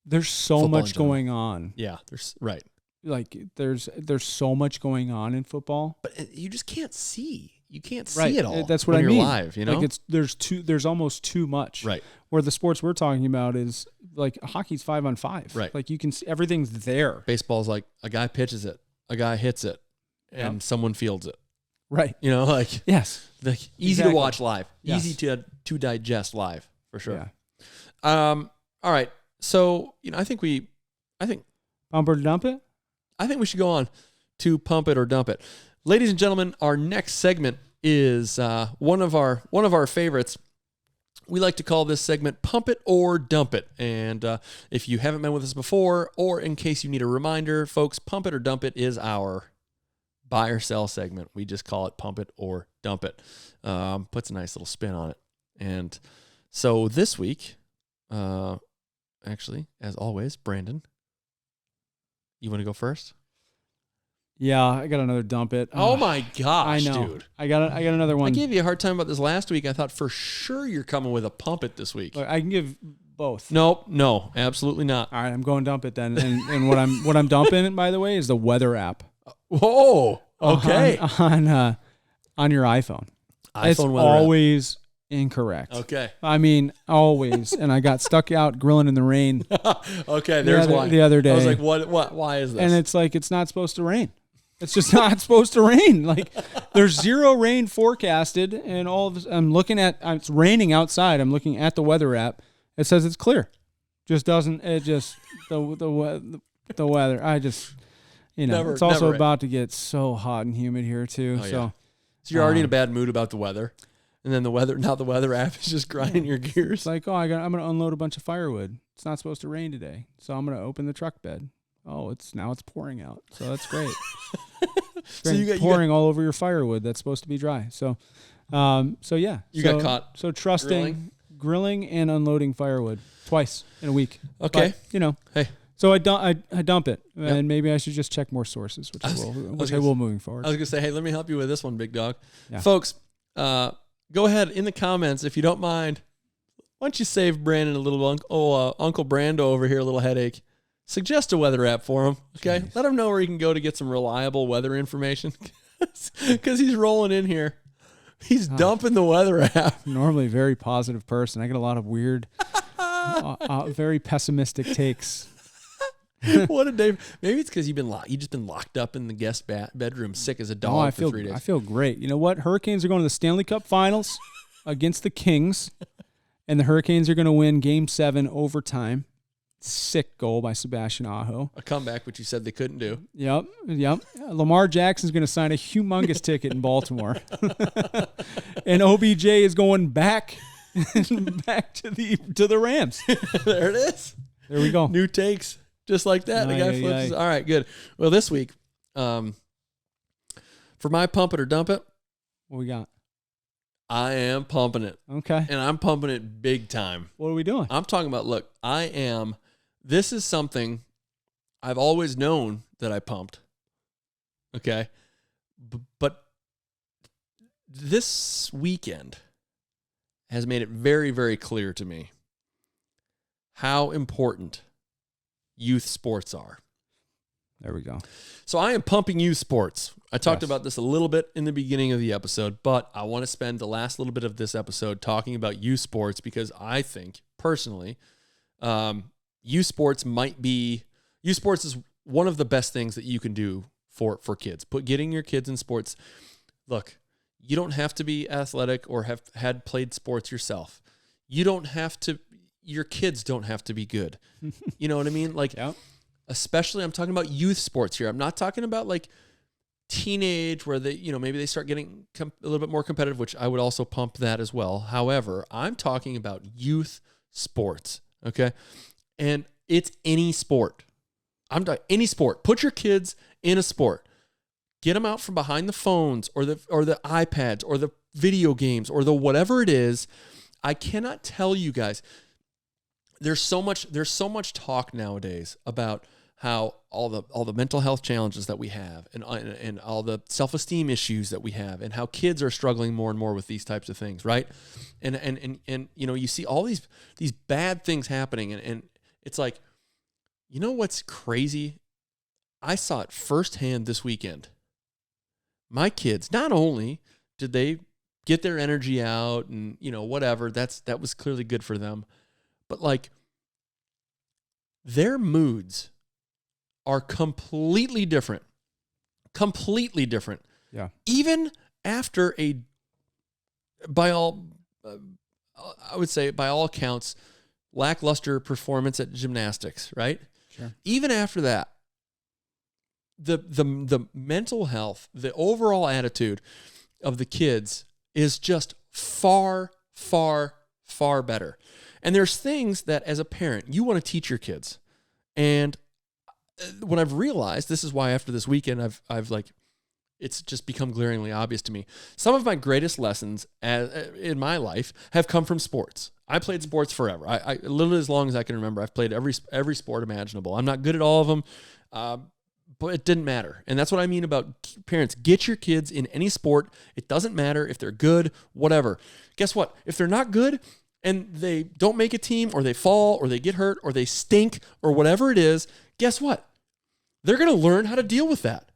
There's so much going on. Yeah, there's right. Like there's so much going on in football, but you just can't see. You can't see it all. That's what when I mean. You're live, you know. Like there's almost too much. Right. Where the sports we're talking about is like hockey's 5-on-5. Right. Like you can see everything's there. Baseball's like a guy pitches it, a guy hits it, and someone fields it. Right. You know, like yes, easy to watch live, easy to digest live for sure. Yeah. All right. So I think pump or dump it. I think we should go on to pump it or dump it. Ladies and gentlemen, our next segment is one of our favorites. We like to call this segment Pump It or Dump It. And if you haven't been with us before, or in case you need a reminder, folks, Pump It or Dump It is our buy or sell segment. We just call it Pump It or Dump It. Puts a nice little spin on it. And so this week, actually, as always, Brandon, you want to go first? Yeah, I got another dump it. Oh my gosh, I know. dude. I got another one. I gave you a hard time about this last week. I thought for sure you're coming with a pump it this week. I can give both. Nope, no, absolutely not. All right, I'm going dump it then. And what I'm dumping, by the way, is the weather app. Whoa. Okay. On your iPhone. It's weather always incorrect. Okay. I mean, always. And I got stuck out grilling in the rain. Okay, there's why. The other day. I was like, what? Why is this? And it's like, it's not supposed to rain. It's just not supposed to rain. Like there's zero rain forecasted, and it's raining outside. I'm looking at the weather app. It says it's clear. Just doesn't. It just the weather. I just it's also about to get so hot and humid here too. Oh, so yeah. So you're already in a bad mood about the weather, and then the weather app is just grinding your gears. It's like, I'm gonna unload a bunch of firewood. It's not supposed to rain today, so I'm gonna open the truck bed. Oh, it's pouring out. So that's great. So you got pouring all over your firewood that's supposed to be dry. So, yeah. You got caught. So trusting grilling and unloading firewood twice in a week. Okay. But, Hey. So I dump it, and maybe I should just check more sources, which I will moving forward. I was gonna say, hey, let me help you with this one, big dog. Yeah. Folks, go ahead in the comments if you don't mind. Why don't you save Brandon a little Uncle Brando over here a little headache? Suggest a weather app for him. Okay, Jeez. let him know where he can go to get some reliable weather information. Because he's rolling in here. He's dumping the weather app. Normally a very positive person. I get a lot of weird, very pessimistic takes. What a day! Maybe it's because you just been locked up in the guest bedroom, sick as a dog for 3 days. I feel great. You know what? Hurricanes are going to the Stanley Cup Finals against the Kings, and the Hurricanes are going to win Game 7 overtime. Sick goal by Sebastian Aho. A comeback, which you said they couldn't do. Yep. Lamar Jackson's going to sign a humongous ticket in Baltimore, and OBJ is going back to the Rams. There it is. There we go. New takes, just like that. The guy flips. All right, good. Well, this week, for my pump it or dump it, What we got? I am pumping it. Okay. And I'm pumping it big time. What are we doing? I'm talking about, look, this is something I've always known that I pumped. Okay. But this weekend has made it very, very clear to me how important youth sports are. There we go. So I am pumping youth sports. I talked Yes. about this a little bit in the beginning of the episode, but I want to spend the last little bit of this episode talking about youth sports because I think, personally, youth sports is one of the best things that you can do for kids. Getting your kids in sports. Look, you don't have to be athletic or have had played sports yourself. Your kids don't have to be good. You know what I mean? Like, Yep. especially I'm talking about youth sports here. I'm not talking about like teenage where they, maybe they start getting a little bit more competitive, which I would also pump that as well. However, I'm talking about youth sports. Okay. And it's any sport. I'm talking any sport. Put your kids in a sport. Get them out from behind the phones or the iPads or the video games or the whatever it is. I cannot tell you guys. There's so much talk nowadays about how all the mental health challenges that we have and all the self-esteem issues that we have and how kids are struggling more and more with these types of things, right? And you see all these bad things happening and it's like, you know what's crazy? I saw it firsthand this weekend. My kids, not only did they get their energy out and whatever, that was clearly good for them, but like their moods are completely different. Completely different. Yeah. Even after I would say by all accounts, lackluster performance at gymnastics, right? Sure. Even after that, the mental health, the overall attitude of the kids is just far, far, far better. And there's things that as a parent, you want to teach your kids. And what I've realized, this is why after this weekend, I've like, it's just become glaringly obvious to me. Some of my greatest lessons in my life have come from sports. I played sports forever. I literally as long as I can remember, I've played every sport imaginable. I'm not good at all of them, but it didn't matter. And that's what I mean about parents. Get your kids in any sport. It doesn't matter if they're good, whatever. Guess what? If they're not good and they don't make a team or they fall or they get hurt or they stink or whatever it is, guess what? They're going to learn how to deal with that.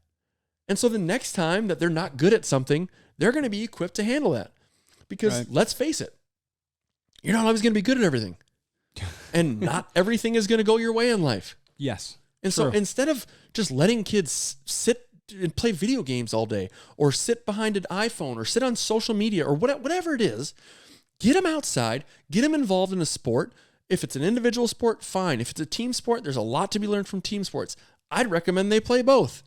And so the next time that they're not good at something, they're going to be equipped to handle that. Because let's face it, you're not always going to be good at everything. And not everything is going to go your way in life. Yes. And so instead of just letting kids sit and play video games all day or sit behind an iPhone or sit on social media or whatever it is, get them outside, get them involved in a sport. If it's an individual sport, fine. If it's a team sport, there's a lot to be learned from team sports. I'd recommend they play both.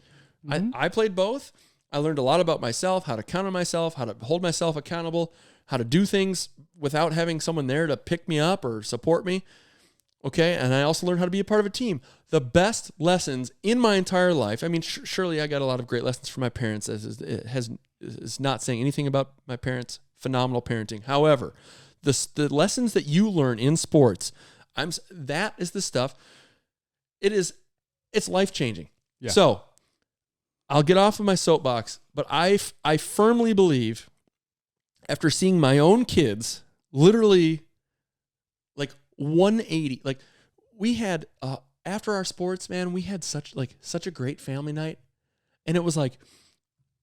Mm-hmm. I played both. I learned a lot about myself, how to count on myself, how to hold myself accountable, how to do things without having someone there to pick me up or support me. Okay. And I also learned how to be a part of a team. The best lessons in my entire life. I mean, surely I got a lot of great lessons from my parents. Is not saying anything about my parents. Phenomenal parenting. However, the lessons that you learn in sports, that is the stuff. It's life-changing. Yeah. So I'll get off of my soapbox, but I firmly believe after seeing my own kids literally like 180, like we had, after our sports, man, we had such a great family night. And it was like,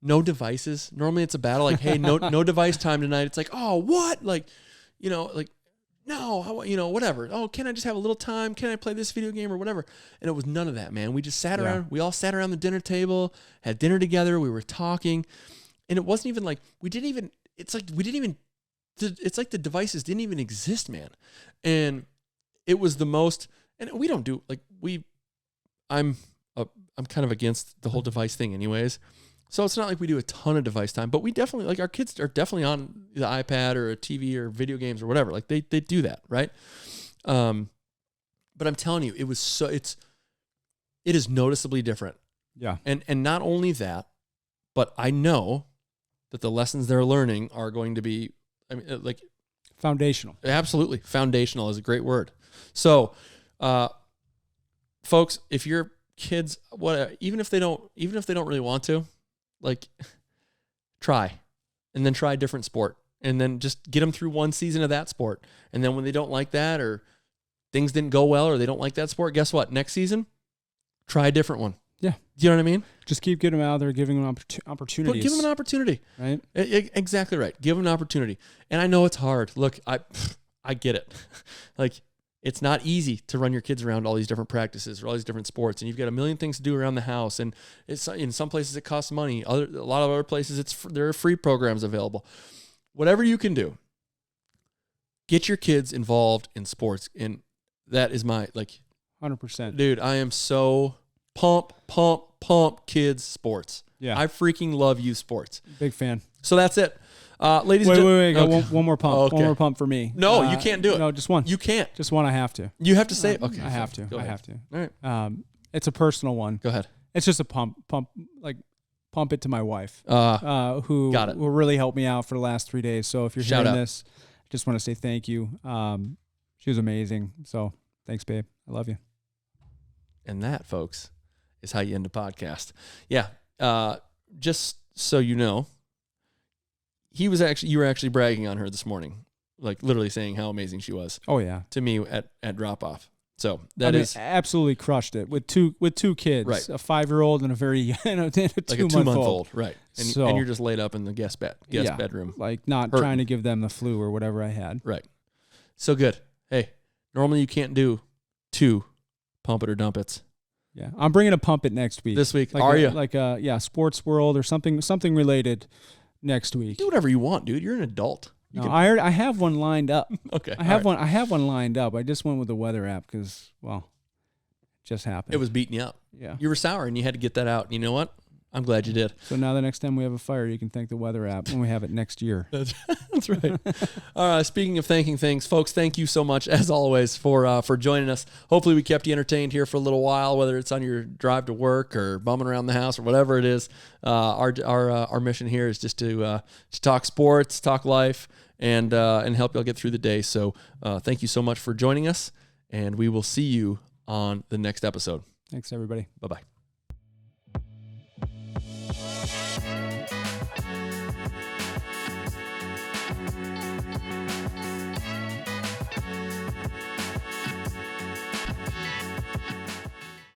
no devices. Normally it's a battle. Like, hey, no device time tonight. It's like, oh, what? Like, like, no, whatever. Oh, can I just have a little time? Can I play this video game or whatever? And it was none of that, man. We just sat around. We all sat around the dinner table, had dinner together. We were talking. And it wasn't even like, it's like the devices didn't even exist, man. And it was the most, and we don't do, like, I'm kind of against the whole device thing anyways. So it's not like we do a ton of device time, but we definitely, like, our kids are definitely on the iPad or a TV or video games or whatever. Like they do that, right? But I'm telling you, it is noticeably different. Yeah. And not only that, but I know that the lessons they're learning are going to be, I mean, like, foundational. Absolutely. Foundational is a great word. So, folks, if your kids, even if they don't really want to, like, try, and then try a different sport, and then just get them through one season of that sport. And then when they don't like that, or things didn't go well, or they don't like that sport, guess what? Next season, try a different one. Yeah. Do you know what I mean? Just keep getting them out there, giving them opportunities. Give them an opportunity. Right? Exactly right. Give them an opportunity. And I know it's hard. Look, I get it. Like, it's not easy to run your kids around all these different practices or all these different sports, and you've got a million things to do around the house. And it's, in some places it costs money. A lot of other places there are free programs available. Whatever you can do, get your kids involved in sports. And that is my, like, 100%. Dude, I am so pump kids sports. Yeah. I freaking love youth sports. Big fan. So that's it. Ladies and Wait. gentlemen. One more pump. Okay. One more pump for me. No, you can't do it. No, just one. You can't. Just one. I have to. You have to say it. Okay. I have to. Go ahead. I have to. All right. It's a personal one. Go ahead. It's just a pump it to my wife, who got it. will really help me out for the last 3 days. So if you're Shout hearing out. this, I just want to say thank you. She was amazing. So thanks, babe. I love you. And that, folks, is how you end a podcast. Yeah. Just so you know, you were actually bragging on her this morning, like literally saying how amazing she was. Oh yeah. To me at drop off. So absolutely crushed it with two kids, right. A 5-year-old and a very a 2-month-old. Right? And, So- and you're just laid up in the guest bedroom, like not Hurting. trying to give them the flu or whatever I had. right? So good. Hey, normally you can't do 2 pump it or dump it's Yeah, I'm bringing a pump it next week. this week. Like Are you? Like Sports World or something related next week. Do whatever you want, dude. You're an adult. No, I have one lined up. Okay. I have one lined up. I just went with the weather app because, well, it just happened. It was beating you up. Yeah. You were sour and you had to get that out. And you know what? I'm glad you did. So now the next time we have a fire, you can thank the weather app when we have it next year. That's right. Speaking of thanking things, folks, thank you so much as always for joining us. Hopefully we kept you entertained here for a little while, whether it's on your drive to work or bumming around the house or whatever it is. Our mission here is just to talk sports, talk life, and help y'all get through the day. So thank you so much for joining us, and we will see you on the next episode. Thanks, everybody. Bye-bye.